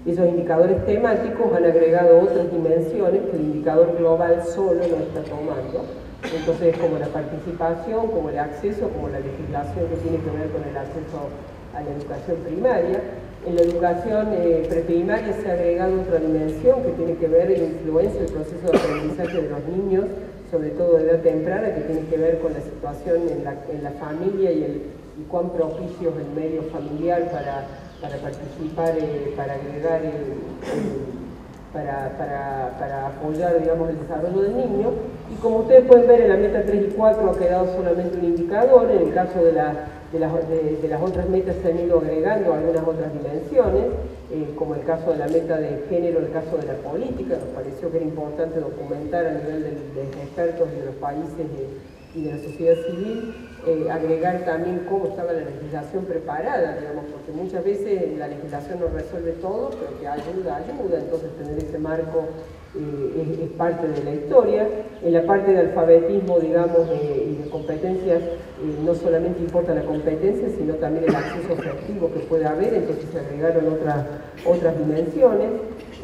Esos indicadores temáticos han agregado otras dimensiones que el indicador global solo no está tomando. Entonces, como la participación, como el acceso, como la legislación que tiene que ver con el acceso a la educación primaria. En la educación preprimaria se ha agregado otra dimensión que tiene que ver la influencia del proceso de aprendizaje de los niños, sobre todo de edad temprana, que tiene que ver con la situación en la familia y cuán propicio es el medio familiar para participar, para agregar, para apoyar, digamos, el desarrollo del niño. Y como ustedes pueden ver, en la meta 3 y 4 ha quedado solamente un indicador. En el caso de las otras metas se han ido agregando algunas otras dimensiones, como el caso de la meta de género, el caso de la política. Nos pareció que era importante documentar a nivel de expertos y de los países y de la sociedad civil, agregar también cómo estaba la legislación preparada, digamos, porque muchas veces la legislación no resuelve todo, pero que ayuda, entonces tener ese marco es parte de la historia. En la parte de alfabetismo, digamos, y de competencias, no solamente importa la competencia, sino también el acceso efectivo que puede haber, entonces se agregaron otras dimensiones.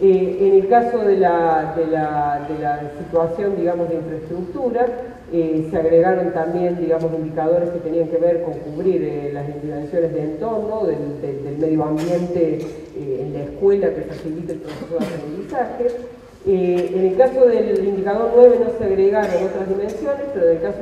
En el caso de la situación, digamos, de infraestructura, se agregaron también, digamos, indicadores que tenían que ver con cubrir las dimensiones de entorno, del medio ambiente en la escuela que facilite el proceso de aprendizaje. En el caso del indicador 9 no se agregaron otras dimensiones, pero en el caso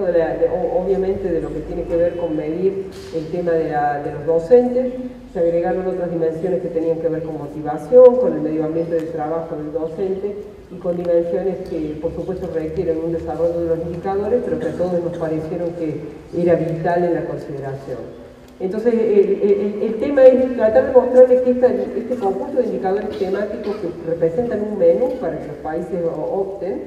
obviamente de lo que tiene que ver con medir el tema de los docentes, se agregaron otras dimensiones que tenían que ver con motivación, con el medio ambiente del trabajo del docente y con dimensiones que por supuesto requieren un desarrollo de los indicadores, pero que a todos nos parecieron que era vital en la consideración. Entonces, el tema es tratar de mostrarles que este conjunto de indicadores temáticos que representan un menú para que los países opten,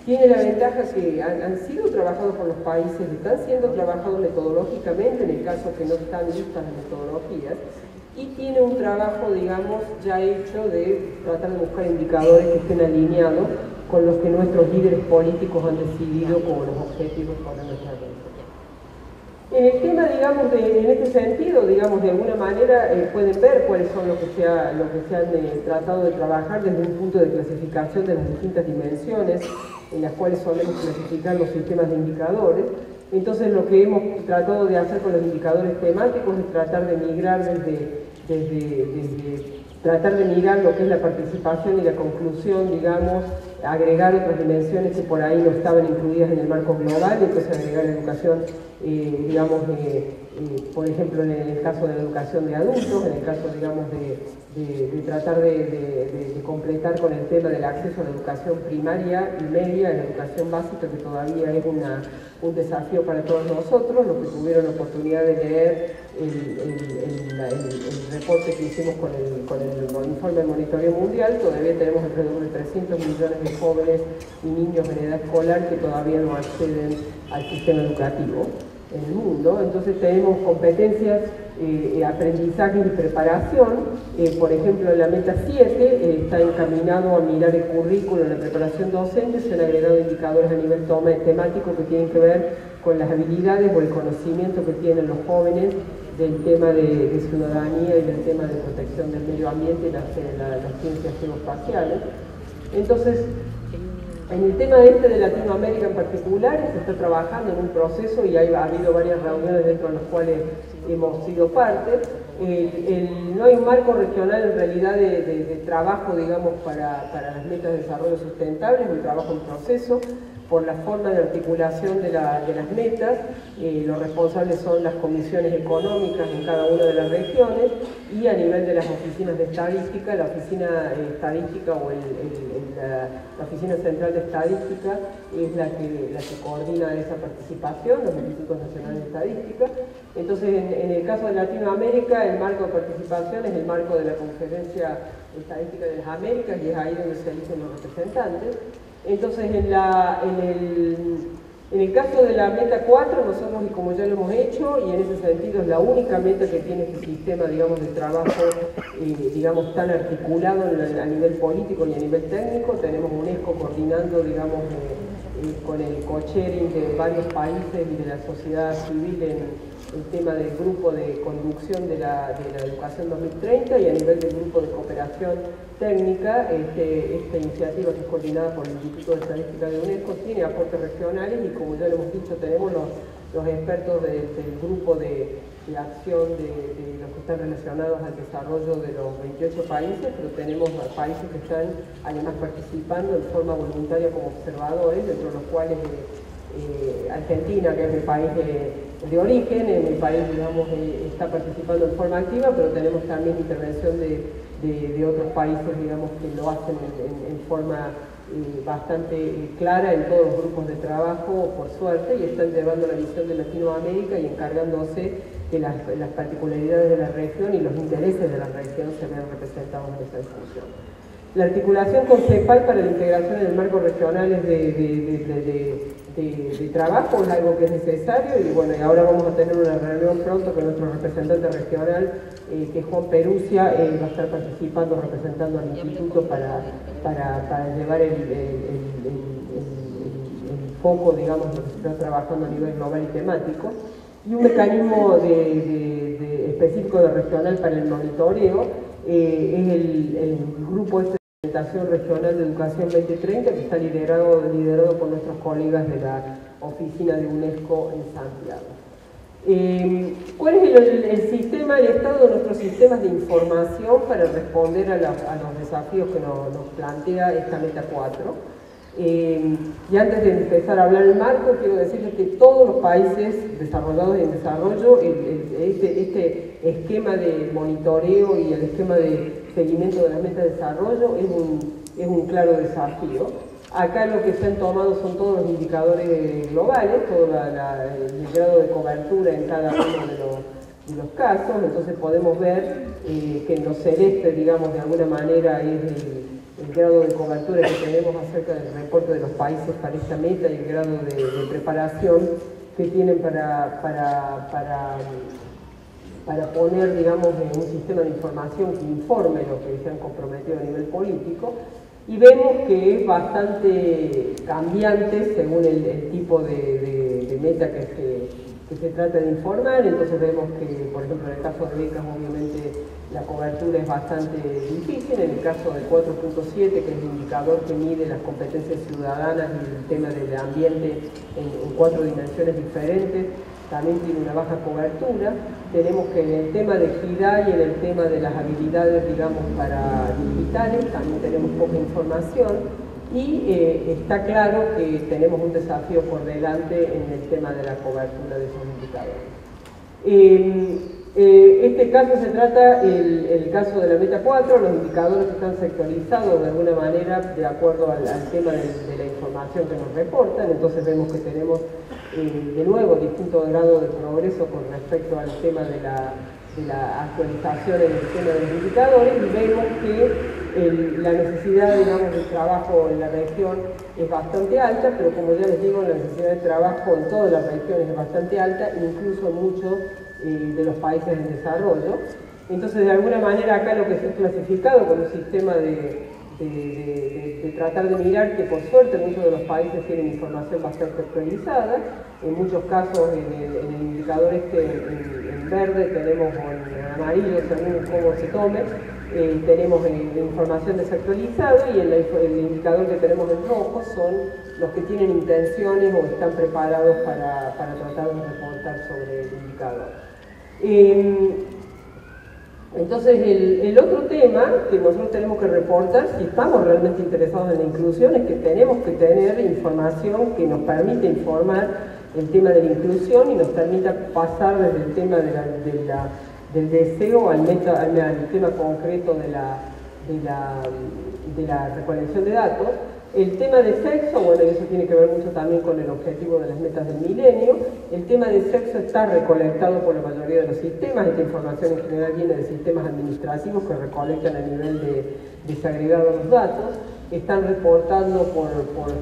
tiene la ventaja que han sido trabajados por los países, están siendo trabajados metodológicamente, en el caso que no están listas las metodologías, y tiene un trabajo, digamos, ya hecho de tratar de buscar indicadores que estén alineados con los que nuestros líderes políticos han decidido como los objetivos para nuestra agenda. En el tema, digamos, en este sentido, digamos, de alguna manera pueden ver cuáles son lo que se han tratado de trabajar desde un punto de clasificación de las distintas dimensiones en las cuales solemos clasificar los sistemas de indicadores. Entonces, lo que hemos tratado de hacer con los indicadores temáticos es tratar de migrar tratar de mirar lo que es la participación y la conclusión, digamos, agregar otras dimensiones que por ahí no estaban incluidas en el marco global, entonces agregar educación, digamos, por ejemplo, en el caso de la educación de adultos, en el caso, digamos, de tratar de completar con el tema del acceso a la educación primaria y media, a la educación básica, que todavía es un desafío para todos nosotros. Los que tuvieron la oportunidad de leer el reporte que hicimos con el informe del monitoreo mundial, todavía tenemos alrededor de 300 millones de jóvenes y niños en edad escolar que todavía no acceden al sistema educativo en el mundo. Entonces tenemos competencias, aprendizaje y preparación. Por ejemplo, en la meta 7 está encaminado a mirar el currículo, la preparación docente. Se han agregado indicadores a nivel temático que tienen que ver con las habilidades o el conocimiento que tienen los jóvenes del tema de ciudadanía y del tema de protección del medio ambiente y las ciencias geoespaciales. Entonces, en el tema de Latinoamérica en particular, se está trabajando en un proceso y ha habido varias reuniones dentro de las cuales hemos sido parte. No hay un marco regional en realidad de trabajo, digamos, para las metas de desarrollo sustentable, es un trabajo en proceso. Por la forma de articulación de las metas, los responsables son las comisiones económicas en cada una de las regiones, y a nivel de las oficinas de estadística, la oficina estadística o la Oficina Central de Estadística es la que coordina esa participación, los Institutos Nacionales de Estadística. Entonces, en el caso de Latinoamérica, el marco de participación es el marco de la Conferencia Estadística de las Américas, y es ahí donde se eligen los representantes. Entonces, en el caso de la meta 4, nosotros, y como ya lo hemos hecho, y en ese sentido es la única meta que tiene este sistema, digamos, de trabajo, digamos, tan articulado a nivel político y a nivel técnico. Tenemos UNESCO coordinando, digamos, con el co-sharing de varios países y de la sociedad civil en el tema del grupo de conducción de la educación 2030, y a nivel del grupo de cooperación técnica, esta iniciativa que es coordinada por el Instituto de Estadística de UNESCO tiene aportes regionales, y como ya lo hemos dicho, tenemos los expertos del grupo de acción de los que están relacionados al desarrollo de los 28 países, pero tenemos países que están además participando en forma voluntaria como observadores, dentro de los cuales Argentina, que es mi país de origen, en mi país, digamos, está participando en forma activa, pero tenemos también intervención de otros países, digamos, que lo hacen en forma bastante clara en todos los grupos de trabajo, por suerte, y están llevando la visión de Latinoamérica y encargándose que las particularidades de la región y los intereses de la región se vean representados en esta discusión. La articulación con CEPAL para la integración en el marco regional de trabajo es algo que es necesario, y bueno, y ahora vamos a tener una reunión pronto con nuestro representante regional, que es Juan Perusia, va a estar participando, representando al instituto para llevar el foco, digamos, de lo que se está trabajando a nivel global y temático, y un mecanismo específico de regional para el monitoreo, es el grupo de Presentación Regional de Educación 2030, que está liderado por nuestros colegas de la oficina de UNESCO en Santiago. ¿Cuál es el sistema, el estado de nuestros sistemas de información para responder a los desafíos que nos plantea esta meta 4? Y antes de empezar a hablar del marco, quiero decirles que todos los países desarrollados y en desarrollo, este esquema de monitoreo y el esquema de seguimiento de las metas de desarrollo es un claro desafío. Acá lo que se han tomado son todos los indicadores globales, todo el grado de cobertura en cada uno de los casos. Entonces podemos ver que en lo celeste, digamos, de alguna manera es el grado de cobertura que tenemos acerca del reporte de los países para esta meta, y el grado de preparación que tienen para poner, digamos, un sistema de información que informe lo que se han comprometido a nivel político, y vemos que es bastante cambiante según el tipo de meta que se trata de informar. Entonces vemos que, por ejemplo, en el caso de becas, obviamente la cobertura es bastante difícil. En el caso del 4.7, que es el indicador que mide las competencias ciudadanas y el tema del ambiente en 4 dimensiones diferentes, también tiene una baja cobertura. Tenemos que en el tema de equidad y en el tema de las habilidades, digamos, para digitales, también tenemos poca información. Y está claro que tenemos un desafío por delante en el tema de la cobertura de esos indicadores. Este caso se trata, el caso de la meta 4, los indicadores están sectorizados de alguna manera de acuerdo al tema de la información que nos reportan. Entonces vemos que tenemos de nuevo distintos grados de progreso con respecto al tema de la actualización en el tema de los indicadores, y vemos que la necesidad, digamos, de trabajo en la región es bastante alta, pero como ya les digo, la necesidad de trabajo en todas las regiones es bastante alta, incluso en muchos de los países en desarrollo. Entonces, de alguna manera, acá lo que se ha clasificado con un sistema de tratar de mirar que, por suerte, muchos de los países tienen información bastante actualizada. En muchos casos, en el indicador en verde tenemos, o en amarillo, según cómo se tome, tenemos información desactualizada, y el indicador que tenemos en rojo son los que tienen intenciones o están preparados para tratar de reportar sobre el indicador. Entonces, el otro tema que nosotros tenemos que reportar, si estamos realmente interesados en la inclusión, es que tenemos que tener información que nos permite informar el tema de la inclusión y nos permita pasar desde el tema del deseo al tema concreto de la recolección de datos. El tema de sexo, bueno, eso tiene que ver mucho también con el objetivo de las metas del milenio. El tema de sexo está recolectado por la mayoría de los sistemas. Esta información en general viene de sistemas administrativos que recolectan a nivel de desagregado los datos. Están reportando por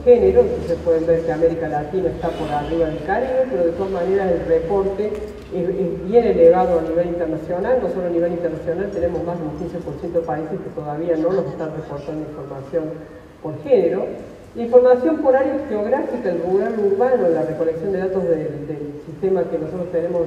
género, entonces pueden ver que América Latina está por arriba del Caribe, pero de todas maneras el reporte es bien elevado a nivel internacional. No solo a nivel internacional, tenemos más de un 15% de países que todavía no nos están reportando información por género. La información por área geográfica, el rural, urbano, la recolección de datos del sistema que nosotros tenemos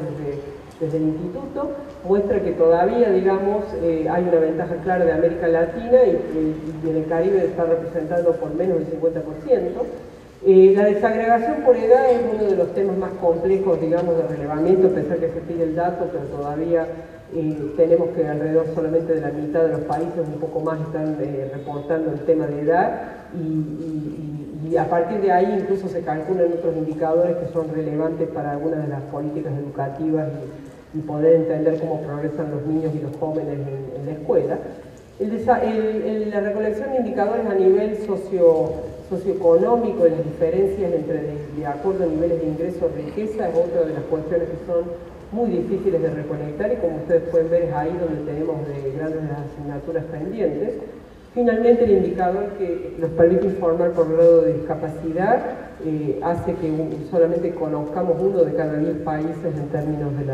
desde el instituto, muestra que todavía, digamos, hay una ventaja clara de América Latina y en el Caribe está representado por menos del 50%. La desagregación por edad es uno de los temas más complejos, digamos, de relevamiento, a pesar que se pide el dato, pero todavía tenemos que alrededor solamente de la mitad de los países, un poco más, están reportando el tema de edad, y a partir de ahí incluso se calculan otros indicadores que son relevantes para algunas de las políticas educativas y poder entender cómo progresan los niños y los jóvenes en la escuela. La recolección de indicadores a nivel socioeconómico y las diferencias de acuerdo a niveles de ingreso o riqueza es otra de las cuestiones que son muy difíciles de recolectar, y como ustedes pueden ver es ahí donde tenemos de grandes asignaturas pendientes. Finalmente, el indicador que nos permite informar por grado de discapacidad hace que solamente conozcamos 1 de cada 10 países en términos de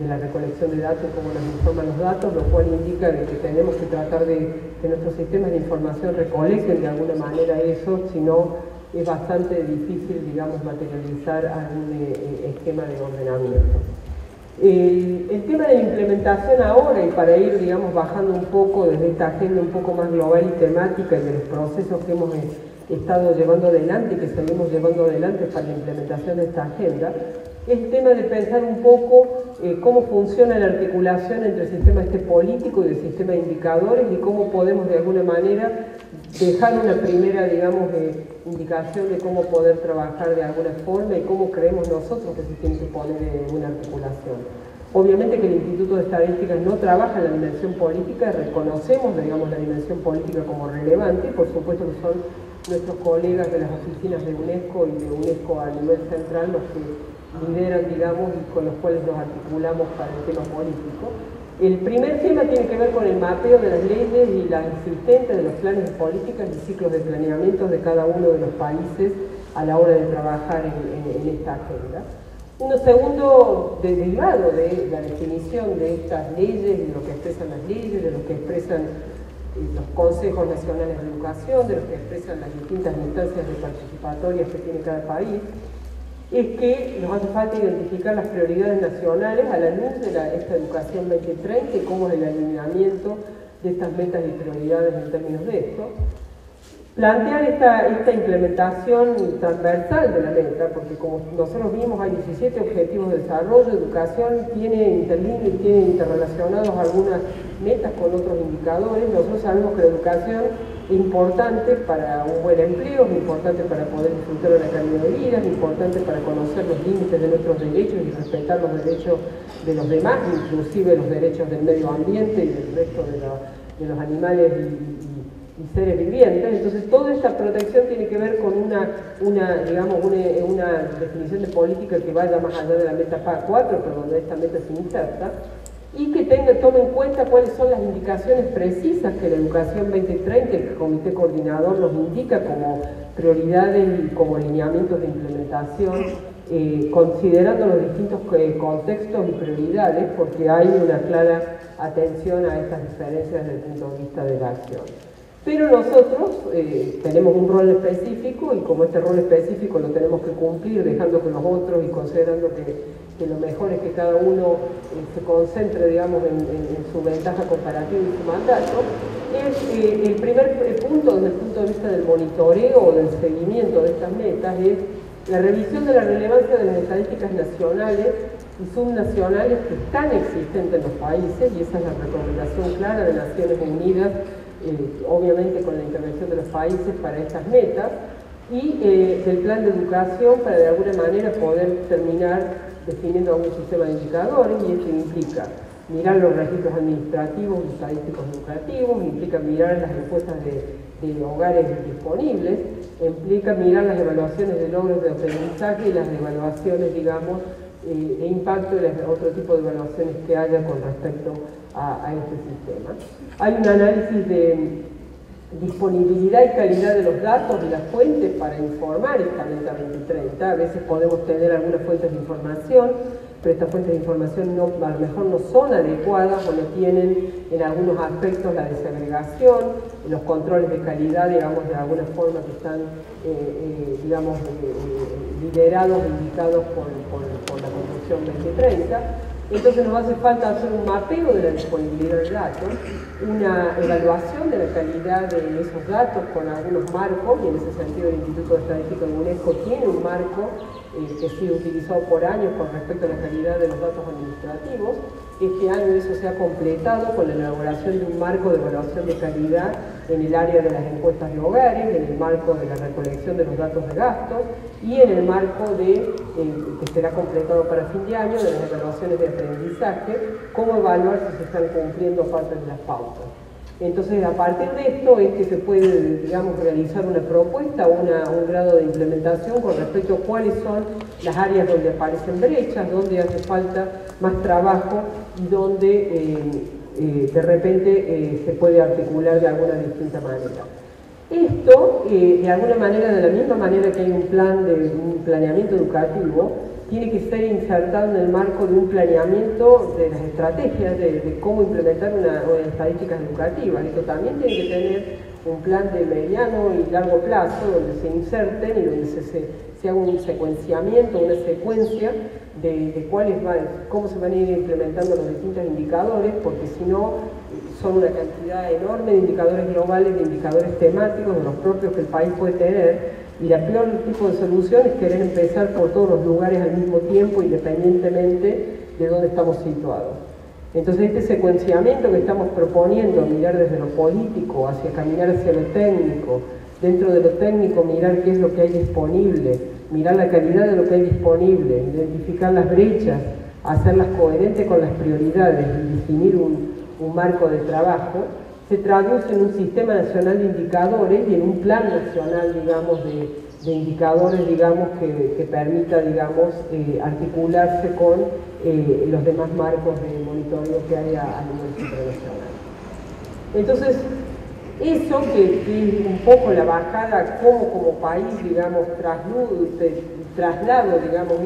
la recolección de datos, cómo nos informan los datos, lo cual indica de que tenemos que tratar de que nuestros sistemas de información recolecten de alguna manera eso, si no es bastante difícil, digamos, materializar algún esquema de ordenamiento. El tema de la implementación ahora, y para ir, digamos, bajando un poco desde esta agenda un poco más global y temática y de los procesos que hemos estado llevando adelante y que seguimos llevando adelante para la implementación de esta agenda, es el tema de pensar un poco cómo funciona la articulación entre el sistema político y el sistema de indicadores, y cómo podemos de alguna manera dejar una primera, digamos, indicación de cómo poder trabajar de alguna forma y cómo creemos nosotros que se tiene que poner en una articulación. Obviamente que el Instituto de Estadísticas no trabaja en la dimensión política, reconocemos, digamos, la dimensión política como relevante, por supuesto que son nuestros colegas de las oficinas de UNESCO y de UNESCO a nivel central los que lideran, digamos, y con los cuales nos articulamos para el tema político. El primer tema tiene que ver con el mapeo de las leyes y las existentes de los planes de políticas y ciclos de planeamiento de cada uno de los países a la hora de trabajar en esta agenda. Uno segundo, derivado de la definición de estas leyes, de lo que expresan las leyes, de lo que expresan los consejos nacionales de educación, de lo que expresan las distintas instancias participatorias que tiene cada país, es que nos hace falta identificar las prioridades nacionales a la luz de esta educación 2030 y cómo es el alineamiento de estas metas y prioridades en términos de esto. Plantear esta implementación transversal de la meta, porque como nosotros vimos hay 17 objetivos de desarrollo, educación tiene interrelacionados algunas metas con otros indicadores. Nosotros sabemos que la educación es importante para un buen empleo, es importante para poder disfrutar de la calidad de vida, es importante para conocer los límites de nuestros derechos y respetar los derechos de los demás, inclusive los derechos del medio ambiente y del resto de los animales y seres vivientes. Entonces toda esta protección tiene que ver con una definición de política que vaya más allá de la meta 4, pero donde esta meta se inserta, y que tome en cuenta cuáles son las indicaciones precisas que la Educación 2030, el Comité Coordinador nos indica como prioridades y como lineamientos de implementación, considerando los distintos contextos y prioridades, porque hay una clara atención a estas diferencias desde el punto de vista de la acción. Pero nosotros tenemos un rol específico y como este rol específico lo tenemos que cumplir dejando que los otros y considerando que lo mejor es que cada uno se concentre, digamos, en su ventaja comparativa y su mandato, es el primer punto desde el punto de vista del monitoreo o del seguimiento de estas metas, es la revisión de la relevancia de las estadísticas nacionales y subnacionales que están existentes en los países, y esa es la recomendación clara de Naciones Unidas, obviamente con la intervención de los países para estas metas, y del plan de educación para de alguna manera poder terminar definiendo algún sistema de indicadores, y esto implica mirar los registros administrativos y estadísticos educativos, implica mirar las encuestas de hogares disponibles, implica mirar las evaluaciones de logros de aprendizaje y las evaluaciones, digamos, de impacto y otro tipo de evaluaciones que haya con respecto a este sistema. Hay un análisis de disponibilidad y calidad de los datos y las fuentes para informar esta meta 2030. A veces podemos tener algunas fuentes de información, pero estas fuentes de información a lo mejor no son adecuadas o no tienen en algunos aspectos la desagregación, los controles de calidad, digamos, de alguna forma que están, liderados e indicados por la Constitución 2030. Entonces nos hace falta hacer un mapeo de la disponibilidad de datos, una evaluación de la calidad de esos datos con algunos marcos, y en ese sentido el Instituto de Estadística de UNESCO tiene un marco que ha sido utilizado por años con respecto a la calidad de los datos administrativos. Este año eso se ha completado con la elaboración de un marco de evaluación de calidad en el área de las encuestas de hogares, en el marco de la recolección de los datos de gastos y en el marco que será completado para fin de año, de las evaluaciones de aprendizaje, cómo evaluar si se están cumpliendo parte de las pautas. Entonces, a partir de esto es que se puede, digamos, realizar una propuesta o un grado de implementación con respecto a cuáles son las áreas donde aparecen brechas, donde hace falta más trabajo y donde de repente se puede articular de alguna distinta manera. Esto, de alguna manera, de la misma manera que hay un planeamiento educativo, tiene que ser insertado en el marco de un planeamiento de las estrategias de cómo implementar una estadísticas educativas. Esto también tiene que tener un plan de mediano y largo plazo donde se inserten y donde se haga un secuenciamiento, una secuencia de cómo se van a ir implementando los distintos indicadores, porque si no son una cantidad enorme de indicadores globales, de indicadores temáticos, de los propios que el país puede tener. Y la peor tipo de solución es querer empezar por todos los lugares al mismo tiempo, independientemente de dónde estamos situados. Entonces este secuenciamiento que estamos proponiendo, mirar desde lo político, caminar hacia lo técnico, dentro de lo técnico mirar qué es lo que hay disponible, mirar la calidad de lo que hay disponible, identificar las brechas, hacerlas coherentes con las prioridades y definir un marco de trabajo, se traduce en un sistema nacional de indicadores y en un plan nacional, digamos, de indicadores, digamos, que permita, digamos, articularse con los demás marcos de monitoreo que hay a nivel internacional. Entonces, eso que es un poco la bajada, como país, digamos, traslado, digamos,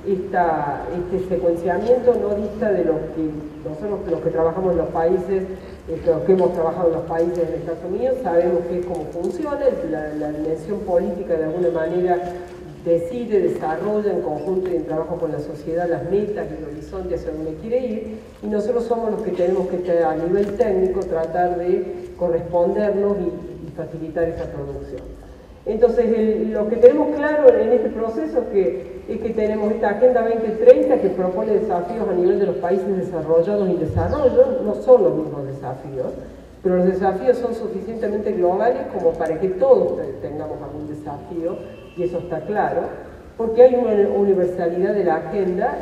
este secuenciamiento no dista de lo que nosotros, los que trabajamos en los países, los que hemos trabajado en los países de Estados Unidos, sabemos que es cómo funciona, la dimensión política de alguna manera decide, desarrolla en conjunto y en trabajo con la sociedad las metas y el horizonte hacia donde quiere ir, y nosotros somos los que tenemos que a nivel técnico tratar de correspondernos y facilitar esa producción. Entonces, lo que tenemos claro en este proceso es que tenemos esta Agenda 2030 que propone desafíos a nivel de los países desarrollados y en desarrollo, no son los mismos desafíos, pero los desafíos son suficientemente globales como para que todos tengamos algún desafío, y eso está claro, porque hay una universalidad de la agenda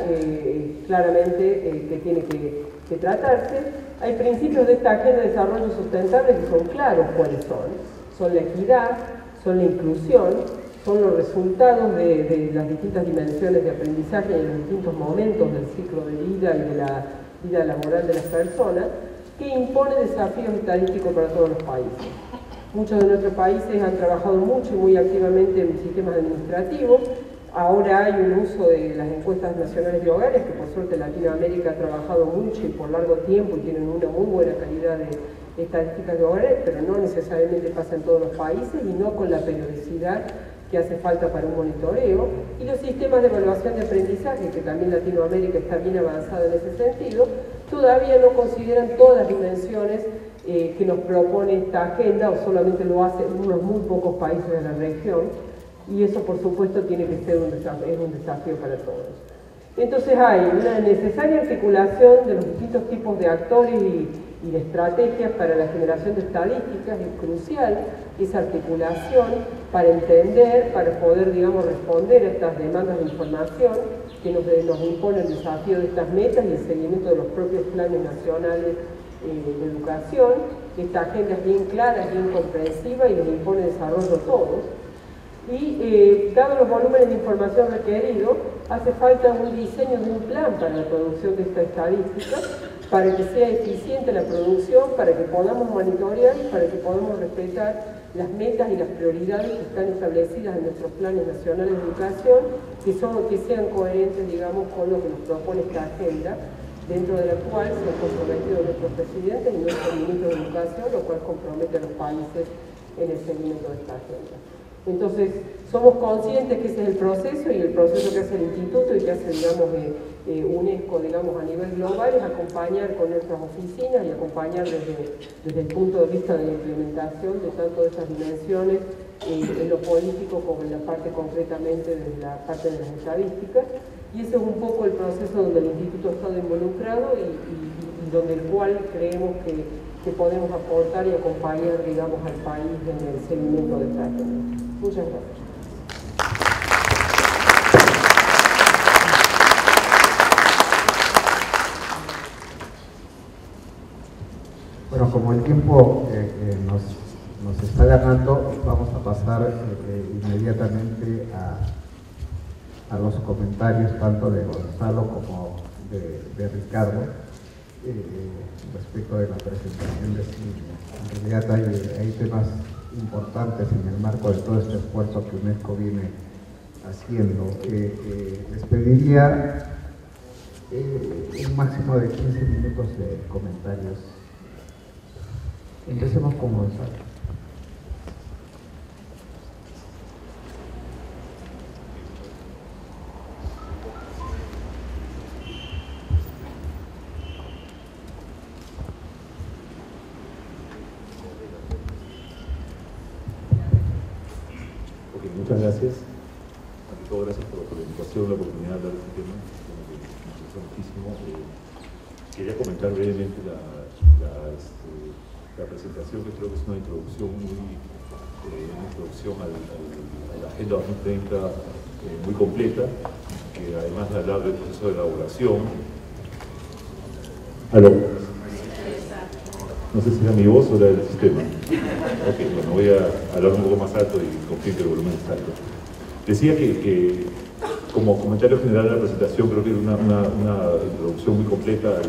claramente que tiene que tratarse. Hay principios de esta agenda de desarrollo sustentable que son claros cuáles son la equidad, son la inclusión, son los resultados de las distintas dimensiones de aprendizaje en los distintos momentos del ciclo de vida y de la vida laboral de las personas, que impone desafíos estadísticos para todos los países. Muchos de nuestros países han trabajado mucho y muy activamente en sistemas administrativos. Ahora hay un uso de las encuestas nacionales de hogares, que por suerte Latinoamérica ha trabajado mucho y por largo tiempo y tienen una muy buena calidad de estadísticas de hogares, pero no necesariamente pasa en todos los países y no con la periodicidad que hace falta para un monitoreo. Y los sistemas de evaluación de aprendizaje, que también Latinoamérica está bien avanzada en ese sentido, todavía no consideran todas las dimensiones que nos propone esta agenda, o solamente lo hacen unos muy pocos países de la región, y eso por supuesto tiene que ser un desafío para todos. Entonces hay una necesaria articulación de los distintos tipos de actores y de estrategias para la generación de estadísticas. Es crucial esa articulación para entender, para poder, digamos, responder a estas demandas de información que nos impone el desafío de estas metas y el seguimiento de los propios planes nacionales de educación. Esta agenda es bien clara, es bien comprensiva y nos impone desarrollo a todos. Y dados los volúmenes de información requeridos, hace falta un diseño de un plan para la producción de esta estadística, para que sea eficiente la producción, para que podamos monitorear y para que podamos respetar las metas y las prioridades que están establecidas en nuestros planes nacionales de educación, que sean coherentes, digamos, con lo que nos propone esta agenda, dentro de la cual se han comprometido nuestros presidentes y nuestro ministro de Educación, lo cual compromete a los países en el seguimiento de esta agenda. Entonces, somos conscientes que ese es el proceso, y el proceso que hace el Instituto y que hace, digamos, UNESCO, digamos, a nivel global, es acompañar con nuestras oficinas y acompañar desde el punto de vista de la implementación de tanto de estas dimensiones en lo político como en la parte concretamente de la parte de las estadísticas. Y ese es un poco el proceso donde el Instituto ha estado involucrado y donde el cual creemos que podemos aportar y acompañar, digamos, al país en el seguimiento de esta agenda. Muchas gracias. Bueno, como el tiempo nos está ganando, vamos a pasar inmediatamente a los comentarios tanto de Gonzalo como de Ricardo respecto de la presentación de Silvia. En realidad hay temas importantes en el marco de todo este esfuerzo que UNESCO viene haciendo. Les pediría un máximo de 15 minutos de comentarios. Empecemos con Gonzalo. Muchas gracias. Ante todo, gracias por la invitación, la oportunidad de hablar de este tema, que me interesa muchísimo. Quería comentar brevemente la presentación, que creo que es una introducción a la Agenda 2030 muy completa, que además de hablar del proceso de elaboración. ¿Aló? No sé si era mi voz o era del sistema. Ok, bueno, voy a hablar un poco más alto y confío que el volumen es alto. Decía que como comentario general de la presentación, creo que es una introducción muy completa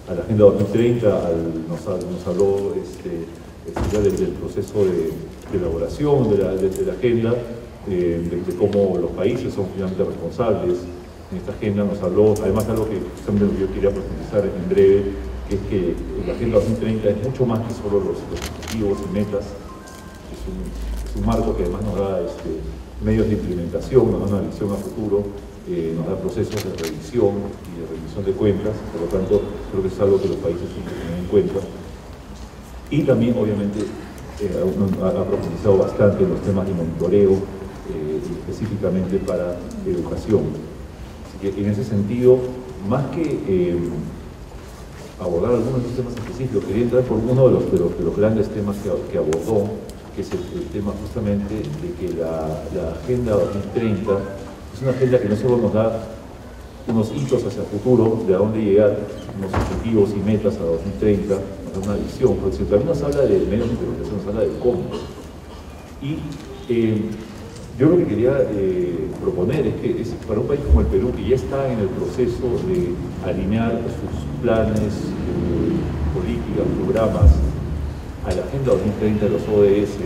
a la Agenda 2030, nos habló del proceso de elaboración de la agenda, de cómo los países son finalmente responsables en esta agenda, nos habló, además algo que yo quería profundizar en breve, que es que la Agenda 2030 es mucho más que solo los objetivos y metas, es un marco que además nos da medios de implementación, nos da una visión a futuro, nos da procesos de revisión y de rendición de cuentas, por lo tanto creo que es algo que los países tienen que tener en cuenta. Y también obviamente ha profundizado bastante en los temas de monitoreo, específicamente para educación. Así que en ese sentido, más que abordar algunos de los temas específicos, quería entrar por uno de los grandes temas que abordó, que es el tema justamente de que la Agenda 2030 es una agenda que no solo nos da unos hitos hacia el futuro, de a dónde llegar, unos objetivos y metas a 2030, nos da una visión, porque si también nos habla de medios de implementación, nos habla de cómo. Y yo lo que quería proponer es que para un país como el Perú, que ya está en el proceso de alinear sus planes, políticas, programas a la Agenda 2030 de los ODS,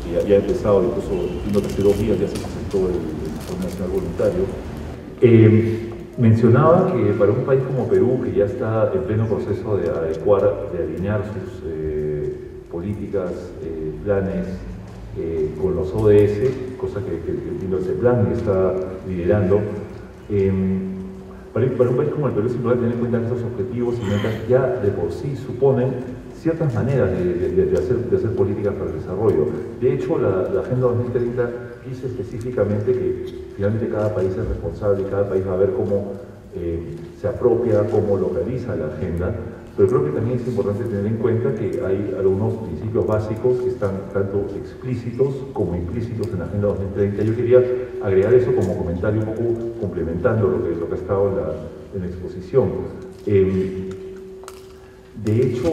que ya ha empezado, incluso entiendo que hace 2 días ya se presentó el Informe Nacional Voluntario, mencionaba que para un país como Perú, que ya está en pleno proceso de adecuar, de alinear sus políticas, planes con los ODS, cosa que entiendo ese plan que está liderando, para un país como el Perú es importante tener en cuenta que estos objetivos y metas ya de por sí suponen ciertas maneras de hacer políticas para el desarrollo. De hecho, la Agenda 2030 dice específicamente que finalmente cada país es responsable y cada país va a ver cómo se apropia, cómo localiza la agenda, pero creo que también es importante tener en cuenta que hay algunos principios básicos que están tanto explícitos como implícitos en la Agenda 2030. Yo quería agregar eso como comentario un poco complementando lo que ha estado en la exposición. De hecho,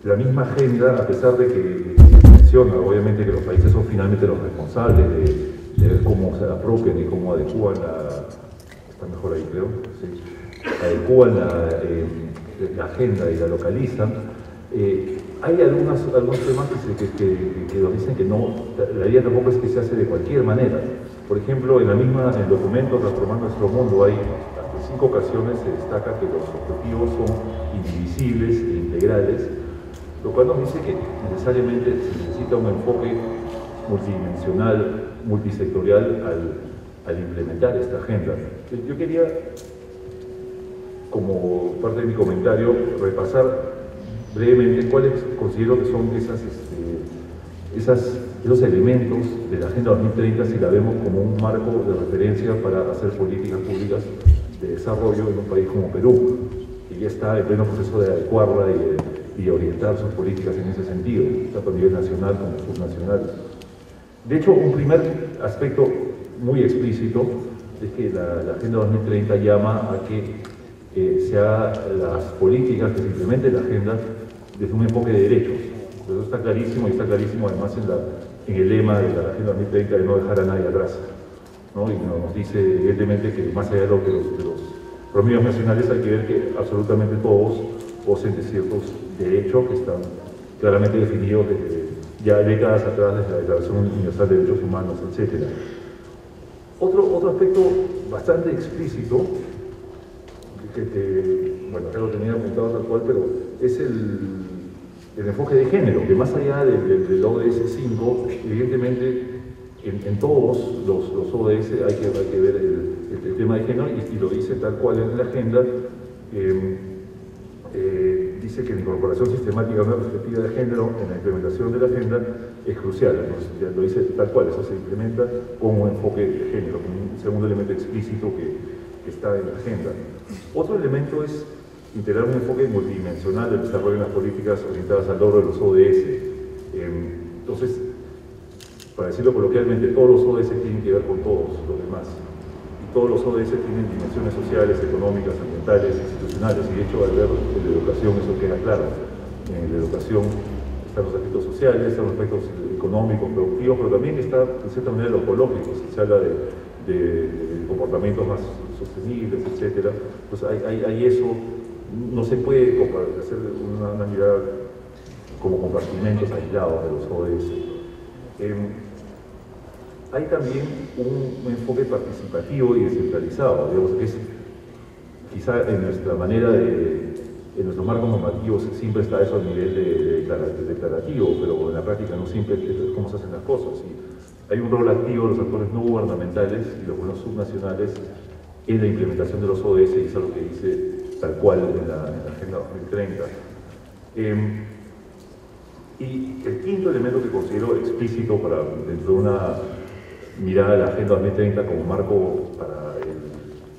la misma agenda, a pesar de que menciona obviamente que los países son finalmente los responsables de ver cómo se apropian y cómo adecúan está mejor ahí creo, sí, adecúan la agenda y la localizan, hay algunos temas que nos dicen que no, la idea tampoco es que se hace de cualquier manera. Por ejemplo, en el documento Transformando Nuestro Mundo hay hasta 5 ocasiones se destaca que los objetivos son indivisibles e integrales, lo cual nos dice que necesariamente se necesita un enfoque multidimensional, multisectorial al implementar esta agenda. Yo quería, como parte de mi comentario, repasar brevemente cuáles considero que son esos elementos de la Agenda 2030 si la vemos como un marco de referencia para hacer políticas públicas de desarrollo en un país como Perú, que ya está en pleno proceso de adecuarla y orientar sus políticas en ese sentido, tanto a nivel nacional como subnacional. De hecho, un primer aspecto muy explícito es que la Agenda 2030 llama a que se hagan las políticas que se implementen en la agenda desde un enfoque de derechos. Eso está clarísimo y está clarísimo además en el lema de la Agenda 2030 de no dejar a nadie atrás, ¿no? Y nos dice evidentemente que más allá de los promedios nacionales hay que ver que absolutamente todos gocen de ciertos derechos que están claramente definidos desde ya décadas atrás, desde la Declaración Universal de Derechos Humanos, etc. Otro aspecto bastante explícito, bueno, acá lo tenía apuntado tal cual, pero es el enfoque de género, que más allá del ODS 5, evidentemente en todos los ODS hay que ver el tema de género y lo dice tal cual en la agenda. Dice que la incorporación sistemática de una perspectiva de género en la implementación de la agenda es crucial. Entonces, ya lo dice tal cual, eso se implementa como enfoque de género, como un segundo elemento explícito que está en la agenda. Otro elemento es integrar un enfoque multidimensional del desarrollo de las políticas orientadas al logro de los ODS. Entonces, para decirlo coloquialmente, todos los ODS tienen que ver con todos los demás. Y todos los ODS tienen dimensiones sociales, económicas, ambientales, institucionales, y de hecho al ver en la educación eso queda claro. En la educación están los aspectos sociales, están los aspectos económicos, productivos, pero también está, de cierta manera, lo ecológico, se habla de comportamientos más sostenibles, etc. Pues hay eso, no se puede hacer una mirada como compartimentos aislados de los ODS. hay también un enfoque participativo y descentralizado, digamos, que es quizá en nuestra manera en nuestros marcos normativos siempre está eso a nivel declarativo, pero en la práctica no siempre es cómo se hacen las cosas. Y hay un rol activo de los actores no gubernamentales y los gobiernos subnacionales en la implementación de los ODS, y es algo que dice tal cual en la Agenda 2030. Y el quinto elemento que considero explícito para dentro de una mirada a la Agenda 2030 como marco para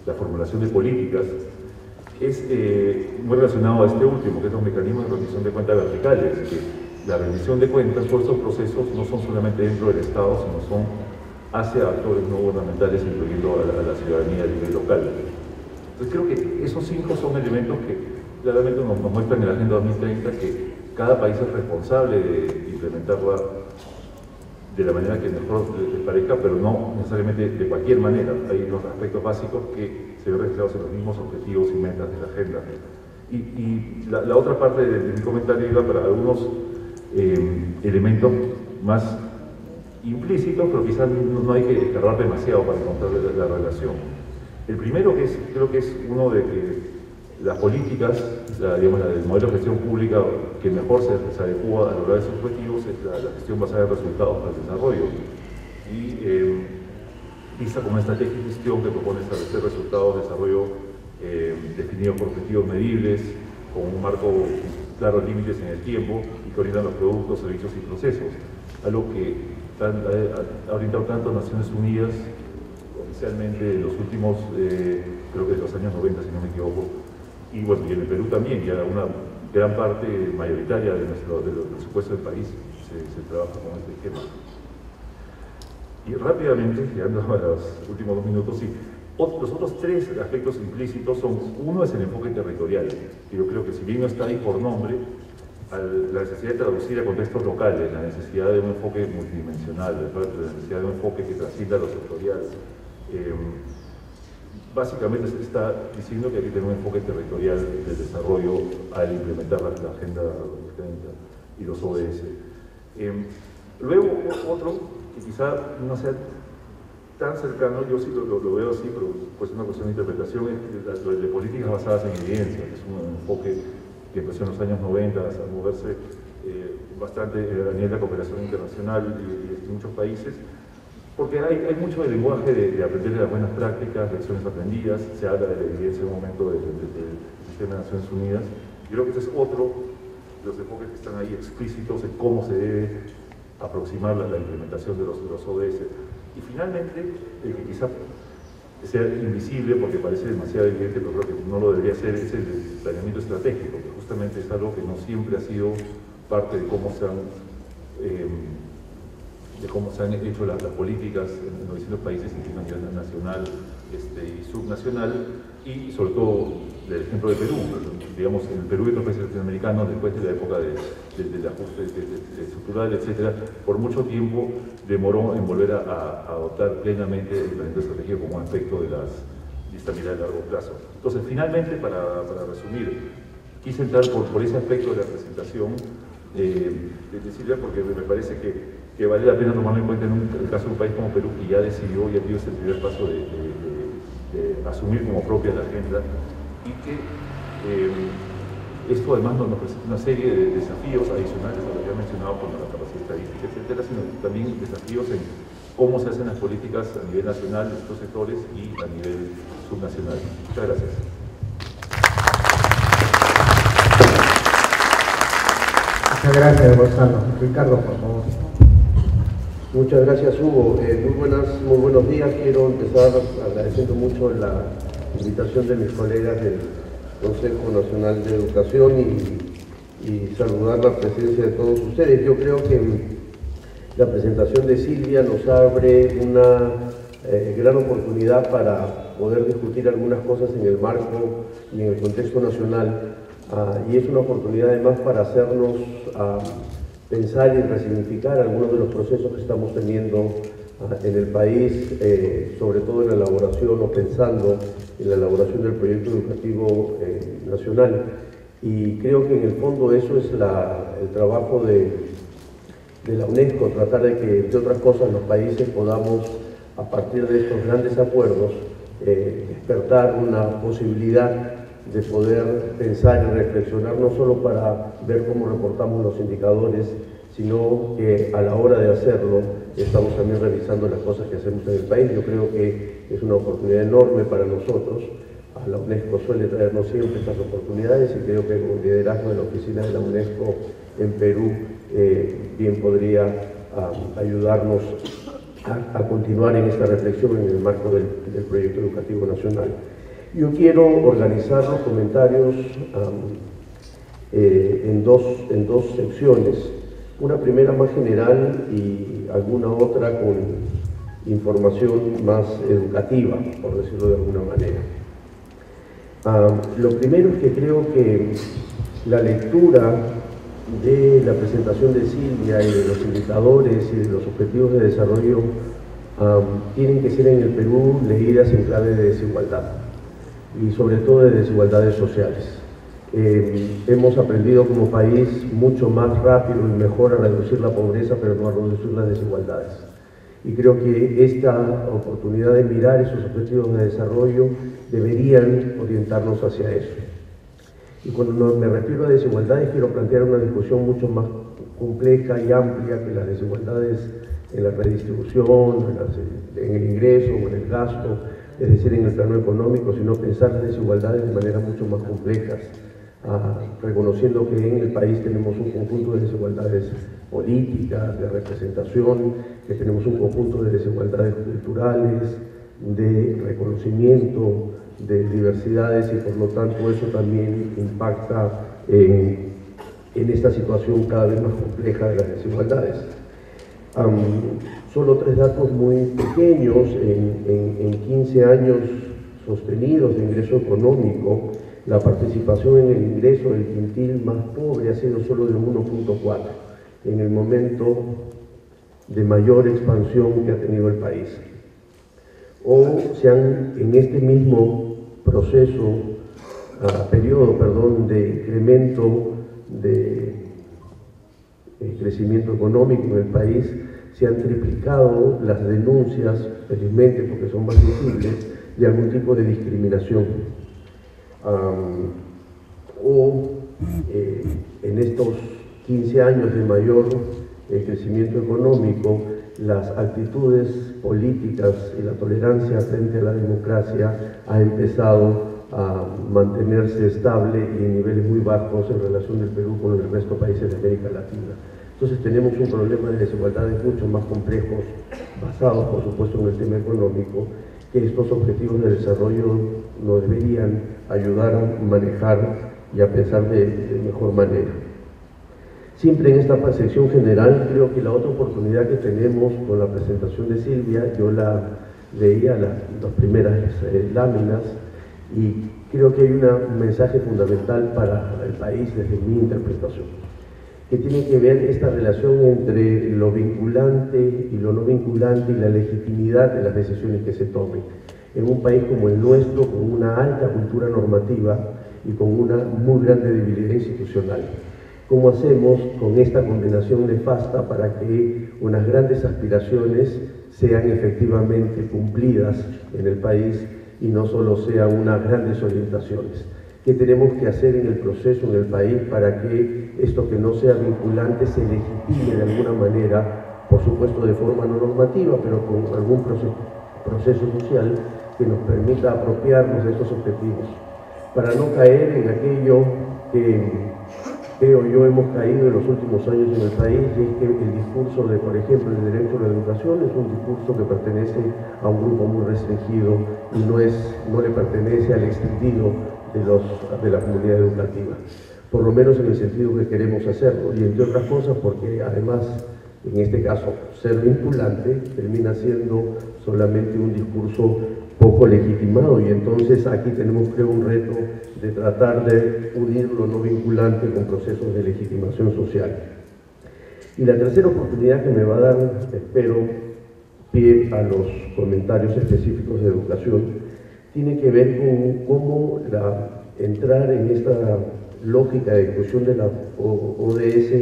la formulación de políticas es muy relacionado a este último, que es los mecanismos de rendición de cuentas verticales, que la rendición de cuentas, todos estos procesos no son solamente dentro del Estado, sino son hacia actores no gubernamentales, incluyendo a la ciudadanía a nivel local. Entonces creo que esos 5 son elementos que claramente nos muestran en la Agenda 2030 que cada país es responsable de implementarla de la manera que mejor les parezca, pero no necesariamente de cualquier manera. Hay los aspectos básicos que se ven reflejados en los mismos objetivos y metas de la agenda. Y la otra parte de mi comentario iba para algunos elementos más implícitos, pero quizás no hay que escarbar demasiado para encontrar la relación. El primero, creo que es uno de que las políticas, digamos, el modelo de gestión pública que mejor se adecua a lograr esos objetivos es la gestión basada en resultados para el desarrollo. Y vista como una estrategia de gestión que propone establecer resultados de desarrollo definidos por objetivos medibles, con un marco claro, límites en el tiempo y que orientan los productos, servicios y procesos. Algo que ha orientado tanto a Naciones Unidas, oficialmente en los últimos, creo que de los años 90, si no me equivoco, y bueno, y en el Perú también, ya una gran parte mayoritaria de los presupuestos del país se trabaja con este esquema. Y rápidamente, llegando a los últimos 2 minutos, sí, los otros 3 aspectos implícitos son, uno es el enfoque territorial, que yo creo que si bien no está ahí por nombre, la necesidad de traducir a contextos locales, la necesidad de un enfoque multidimensional, la necesidad de un enfoque que trascienda lo sectorial. Básicamente se está diciendo que hay que tener un enfoque territorial del desarrollo al implementar la Agenda 2030 y los ODS. Luego, otro, que quizá no sea tan cercano, yo sí lo veo así, pero pues es una cuestión de interpretación, es lo de políticas basadas en evidencia, que es un enfoque que empezó en los años 90 a moverse bastante a nivel de la cooperación internacional y en muchos países, porque hay mucho de lenguaje de aprender de las buenas prácticas, lecciones aprendidas, se habla de la evidencia en un momento del sistema de Naciones Unidas. Yo creo que este es otro de los enfoques que están ahí explícitos en cómo se debe aproximar la implementación de los ODS. Y finalmente, el que quizá sea invisible porque parece demasiado evidente, pero creo que no lo debería ser, es el planeamiento estratégico, que justamente es algo que no siempre ha sido parte de cómo se han hecho las políticas en los distintos países, incluso a nivel nacional y subnacional, y sobre todo del ejemplo de Perú. Digamos, en el Perú y otros países latinoamericanos, después de la época del ajuste estructural, etc., por mucho tiempo demoró en volver a adoptar plenamente el planeamiento estratégico como aspecto de esta mirada de largo plazo. Entonces, finalmente, para resumir, quise entrar por ese aspecto de la presentación de Silvia, porque me parece que vale la pena tomarlo en cuenta en el caso de un país como Perú, que ya decidió, ya dio ese primer paso de asumir como propia la agenda, y que esto además nos presenta una serie de desafíos adicionales a lo que ya mencionado con la capacidad estadística, etcétera, sino también desafíos en cómo se hacen las políticas a nivel nacional de estos sectores y a nivel subnacional. Muchas gracias. Muchas gracias, Gonzalo. Ricardo, por favor. Muchas gracias, Hugo. Muy buenos días. Quiero empezar agradeciendo mucho la invitación de mis colegas del Consejo Nacional de Educación y saludar la presencia de todos ustedes. Yo creo que la presentación de Silvia nos abre una gran oportunidad para poder discutir algunas cosas en el marco y en el contexto nacional, y es una oportunidad además para hacernos pensar y resignificar algunos de los procesos que estamos teniendo en el país, sobre todo en la elaboración o pensando en la elaboración del proyecto educativo nacional. Y creo que en el fondo eso es el trabajo de la UNESCO, tratar de que, entre otras cosas, los países podamos, a partir de estos grandes acuerdos, despertar una posibilidad de poder pensar y reflexionar no solo para ver cómo reportamos los indicadores, sino que a la hora de hacerlo estamos también revisando las cosas que hacemos en el país. Yo creo que es una oportunidad enorme para nosotros. A la UNESCO suele traernos siempre estas oportunidades y creo que con el liderazgo de la oficina de la UNESCO en Perú bien podría ayudarnos a continuar en esta reflexión en el marco del proyecto educativo nacional. Yo quiero organizar los comentarios en dos secciones. Una primera más general y alguna otra con información más educativa, por decirlo de alguna manera. Lo primero es que creo que la lectura de la presentación de Silvia y de los indicadores y de los objetivos de desarrollo tienen que ser en el Perú leídas en clave de desigualdad y sobre todo de desigualdades sociales. Hemos aprendido como país mucho más rápido y mejor a reducir la pobreza, pero no a reducir las desigualdades. Y creo que esta oportunidad de mirar esos objetivos de desarrollo deberían orientarnos hacia eso. Y cuando me refiero a desigualdades, quiero plantear una discusión mucho más compleja y amplia que las desigualdades en la redistribución, en el ingreso o en el gasto, es decir, en el plano económico, sino pensar las desigualdades de manera mucho más complejas, reconociendo que en el país tenemos un conjunto de desigualdades políticas, de representación, que tenemos un conjunto de desigualdades culturales, de reconocimiento de diversidades y por lo tanto eso también impacta en esta situación cada vez más compleja de las desigualdades. Solo 3 datos muy pequeños. En 15 años sostenidos de ingreso económico, la participación en el ingreso del quintil más pobre ha sido solo de 1.4, en el momento de mayor expansión que ha tenido el país. O en este mismo periodo de incremento de crecimiento económico en el país, se han triplicado las denuncias, felizmente porque son más visibles, de algún tipo de discriminación. En estos 15 años de mayor crecimiento económico, las actitudes políticas y la tolerancia frente a la democracia ha empezado a mantenerse estable y en niveles muy bajos en relación del Perú con el resto de países de América Latina. Entonces tenemos un problema de desigualdades mucho más complejos, basados por supuesto en el tema económico, que estos objetivos de desarrollo nos deberían ayudar a manejar y a pensar de mejor manera. Siempre en esta sección general, creo que la otra oportunidad que tenemos con la presentación de Silvia, yo la leía las primeras láminas y creo que hay un mensaje fundamental para el país desde mi interpretación, que tiene que ver esta relación entre lo vinculante y lo no vinculante y la legitimidad de las decisiones que se tomen. En un país como el nuestro, con una alta cultura normativa y con una muy grande debilidad institucional. ¿Cómo hacemos con esta combinación nefasta para que unas grandes aspiraciones sean efectivamente cumplidas en el país y no solo sean unas grandes orientaciones? ¿Qué tenemos que hacer en el proceso en el país para que esto que no sea vinculante se legitime de alguna manera, por supuesto de forma no normativa, pero con algún proceso social que nos permita apropiarnos de estos objetivos, para no caer en aquello que creo yo hemos caído en los últimos años en el país, y es que el discurso de, por ejemplo, el derecho a la educación es un discurso que pertenece a un grupo muy restringido y no le pertenece al extendido de la comunidad educativa, por lo menos en el sentido que queremos hacerlo, y entre otras cosas porque además, en este caso, ser vinculante termina siendo solamente un discurso poco legitimado, y entonces aquí tenemos, creo, un reto de tratar de unir lo no vinculante con procesos de legitimación social. Y la tercera oportunidad que me va a dar, espero, pie a los comentarios específicos de educación, tiene que ver con cómo entrar en esta lógica de discusión de las ODS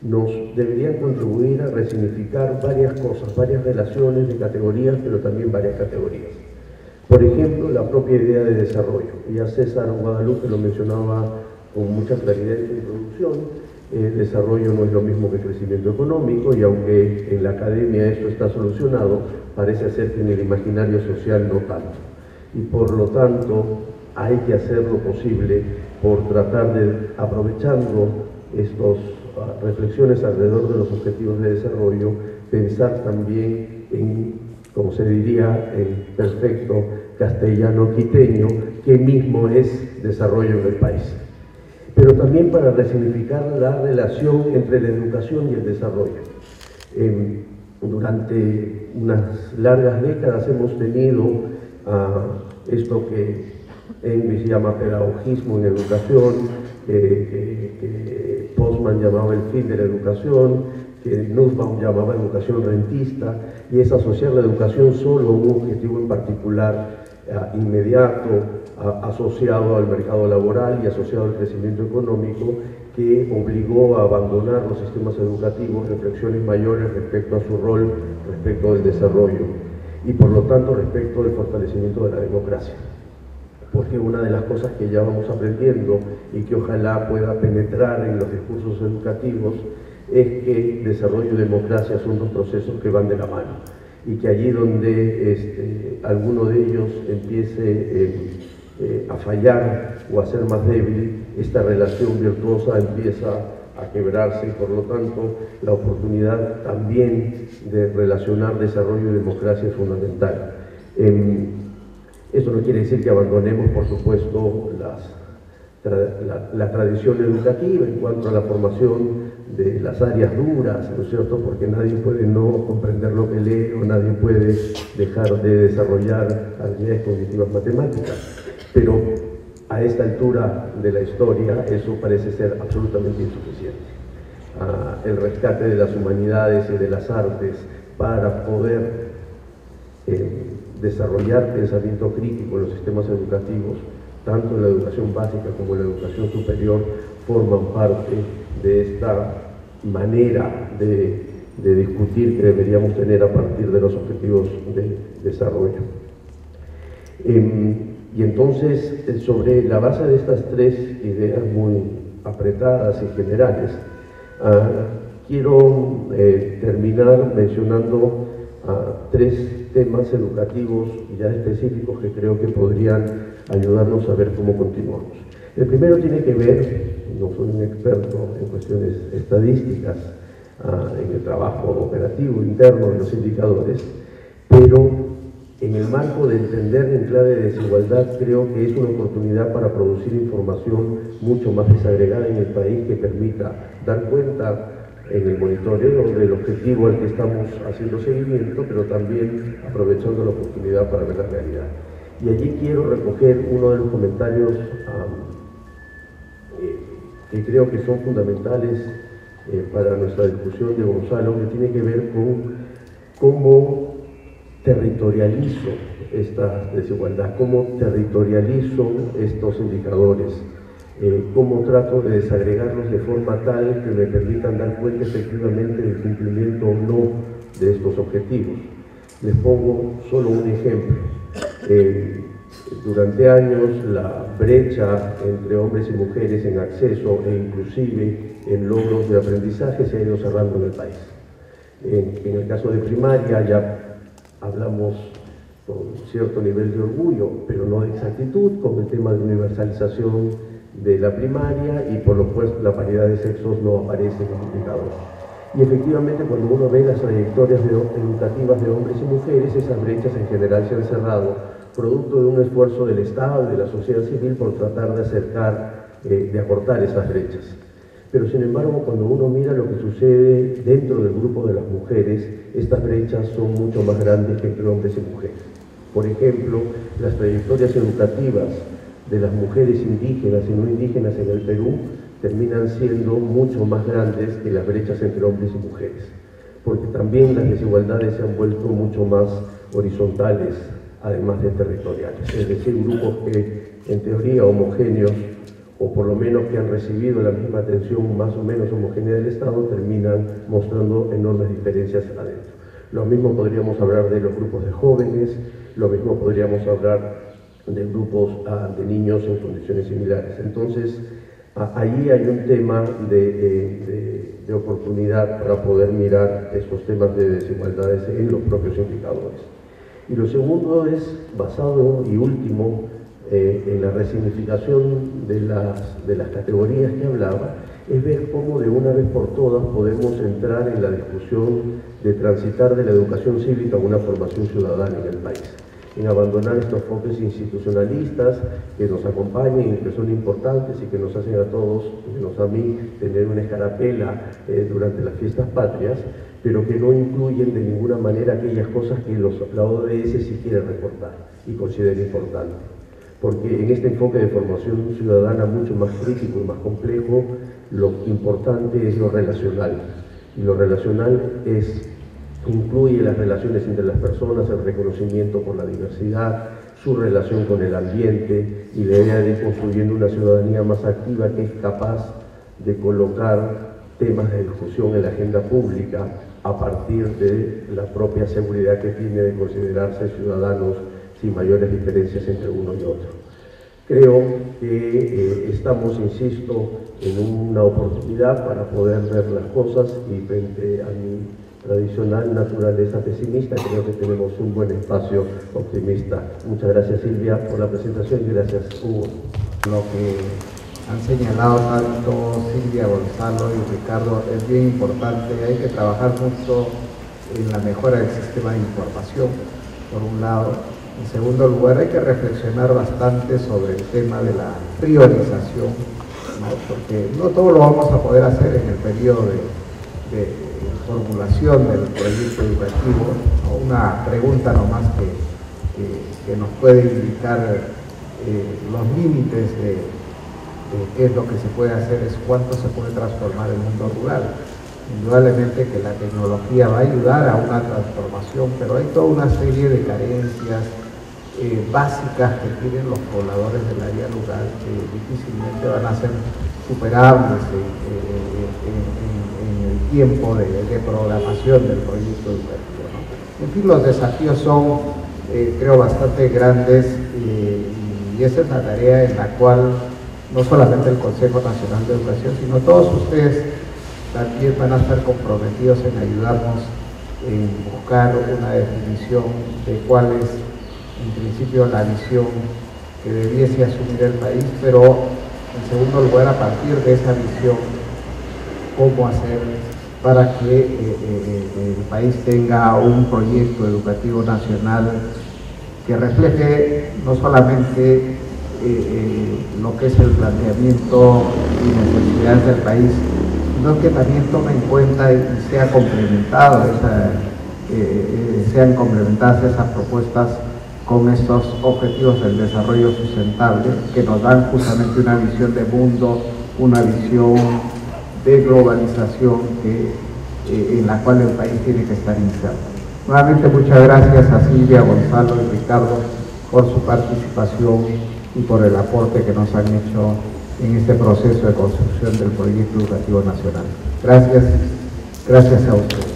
nos deberían contribuir a resignificar varias cosas, varias relaciones de categorías, pero también varias categorías. Por ejemplo, la propia idea de desarrollo. Ya César Guadalupe lo mencionaba con mucha claridad en su introducción. El desarrollo no es lo mismo que crecimiento económico, y aunque en la academia esto está solucionado, parece ser que en el imaginario social no tanto. Y por lo tanto hay que hacer lo posible por tratar de, aprovechando estas reflexiones alrededor de los objetivos de desarrollo, pensar también en, como se diría en perfecto castellano quiteño, qué mismo es desarrollo en el país. Pero también para resignificar la relación entre la educación y el desarrollo. Durante unas largas décadas hemos tenido esto que Engels llama pedagogismo en educación, que Postman llamaba el fin de la educación, que Nussbaum llamaba educación rentista, y es asociar la educación solo a un objetivo en particular, inmediato, asociado al mercado laboral y asociado al crecimiento económico, que obligó a abandonar los sistemas educativos reflexiones mayores respecto a su rol, respecto del desarrollo y por lo tanto respecto del fortalecimiento de la democracia. Porque una de las cosas que ya vamos aprendiendo y que ojalá pueda penetrar en los discursos educativos es que desarrollo y democracia son dos procesos que van de la mano, y que allí donde alguno de ellos empiece a fallar o a ser más débil, esta relación virtuosa empieza a quebrarse, y por lo tanto la oportunidad también de relacionar desarrollo y democracia es fundamental. Esto no quiere decir que abandonemos, por supuesto, la tradición educativa en cuanto a la formación de las áreas duras, ¿no es cierto? Porque nadie puede no comprender lo que lee, o nadie puede dejar de desarrollar habilidades cognitivas matemáticas. Pero a esta altura de la historia eso parece ser absolutamente insuficiente. El rescate de las humanidades y de las artes para poder desarrollar pensamiento crítico en los sistemas educativos, tanto en la educación básica como en la educación superior, forman parte de esta manera de discutir que deberíamos tener a partir de los objetivos de desarrollo. Y entonces, sobre la base de estas tres ideas muy apretadas y generales, quiero terminar mencionando tres temas educativos ya específicos que creo que podrían ayudarnos a ver cómo continuamos. El primero tiene que ver, no soy un experto en cuestiones estadísticas, en el trabajo operativo interno de los indicadores, pero en el marco de entender en clave de desigualdad, creo que es una oportunidad para producir información mucho más desagregada en el país, que permita dar cuenta en el monitoreo del objetivo al que estamos haciendo seguimiento, pero también aprovechando la oportunidad para ver la realidad. Y allí quiero recoger uno de los comentarios que creo que son fundamentales para nuestra discusión de Gonzalo, que tiene que ver con cómo territorializo esta desigualdad, cómo territorializo estos indicadores, cómo trato de desagregarlos de forma tal que me permitan dar cuenta efectivamente del cumplimiento o no de estos objetivos. Les pongo solo un ejemplo. Durante años la brecha entre hombres y mujeres en acceso e inclusive en logros de aprendizaje se ha ido cerrando en el país. En el caso de primaria ya hablamos con cierto nivel de orgullo, pero no de exactitud, con el tema de universalización de la primaria, y por lo cual la paridad de sexos no aparece en los indicadores. Y efectivamente, cuando uno ve las trayectorias educativas de hombres y mujeres, esas brechas en general se han cerrado, producto de un esfuerzo del Estado y de la sociedad civil por tratar de acercar, de acortar esas brechas. Pero sin embargo, cuando uno mira lo que sucede dentro del grupo de las mujeres, estas brechas son mucho más grandes que entre hombres y mujeres. Por ejemplo, las trayectorias educativas de las mujeres indígenas y no indígenas en el Perú terminan siendo mucho más grandes que las brechas entre hombres y mujeres, porque también las desigualdades se han vuelto mucho más horizontales, además de territoriales, es decir, grupos que en teoría homogéneos o por lo menos que han recibido la misma atención más o menos homogénea del Estado, terminan mostrando enormes diferencias adentro. Lo mismo podríamos hablar de los grupos de jóvenes, lo mismo podríamos hablar de grupos de niños en condiciones similares. Entonces, ahí hay un tema de oportunidad para poder mirar estos temas de desigualdades en los propios indicadores. Y lo segundo es basado y último en la resignificación de las categorías que hablaba, es ver cómo de una vez por todas podemos entrar en la discusión de transitar de la educación cívica a una formación ciudadana en el país, en abandonar estos enfoques institucionalistas que nos acompañan y que son importantes y que nos hacen a todos, menos a mí, tener una escarapela durante las fiestas patrias, pero que no incluyen de ninguna manera aquellas cosas que la ODS sí quiere reportar y considera importantes. Porque en este enfoque de formación ciudadana mucho más crítico y más complejo, lo importante es lo relacional. Y lo relacional incluye las relaciones entre las personas, el reconocimiento por la diversidad, su relación con el ambiente y la idea de ir construyendo una ciudadanía más activa que es capaz de colocar temas de discusión en la agenda pública a partir de la propia seguridad que tiene de considerarse ciudadanos sin mayores diferencias entre uno y otro. Creo que estamos, insisto, en una oportunidad para poder ver las cosas y frente a mi tradicional naturaleza pesimista, creo que tenemos un buen espacio optimista. Muchas gracias, Silvia, por la presentación y gracias, Hugo. Lo que han señalado tanto Silvia, Gonzalo y Ricardo es bien importante. Hay que trabajar mucho en la mejora del sistema de información, por un lado. En segundo lugar, hay que reflexionar bastante sobre el tema de la priorización, ¿no? Porque no todo lo vamos a poder hacer en el periodo de formulación del proyecto educativo, ¿no? Una pregunta nomás que nos puede indicar los límites de qué es lo que se puede hacer es cuánto se puede transformar el mundo rural. Indudablemente que la tecnología va a ayudar a una transformación, pero hay toda una serie de carencias básicas que tienen los pobladores del área rural que difícilmente van a ser superables en el tiempo de programación del proyecto educativo, ¿no? En fin, los desafíos son, creo, bastante grandes y esa es la tarea en la cual no solamente el Consejo Nacional de Educación, sino todos ustedes también van a estar comprometidos en ayudarnos en buscar una definición de cuál es, en principio, la visión que debiese asumir el país, pero en segundo lugar, a partir de esa visión, cómo hacer para que el país tenga un proyecto educativo nacional que refleje no solamente lo que es el planteamiento y necesidades del país, sino que también tome en cuenta y sea complementado sean complementadas esas propuestas con estos objetivos del desarrollo sustentable que nos dan justamente una visión de mundo, una visión de globalización en la cual el país tiene que estar inserto. Nuevamente muchas gracias a Silvia, Gonzalo y Ricardo por su participación y por el aporte que nos han hecho en este proceso de construcción del proyecto educativo nacional. Gracias a ustedes.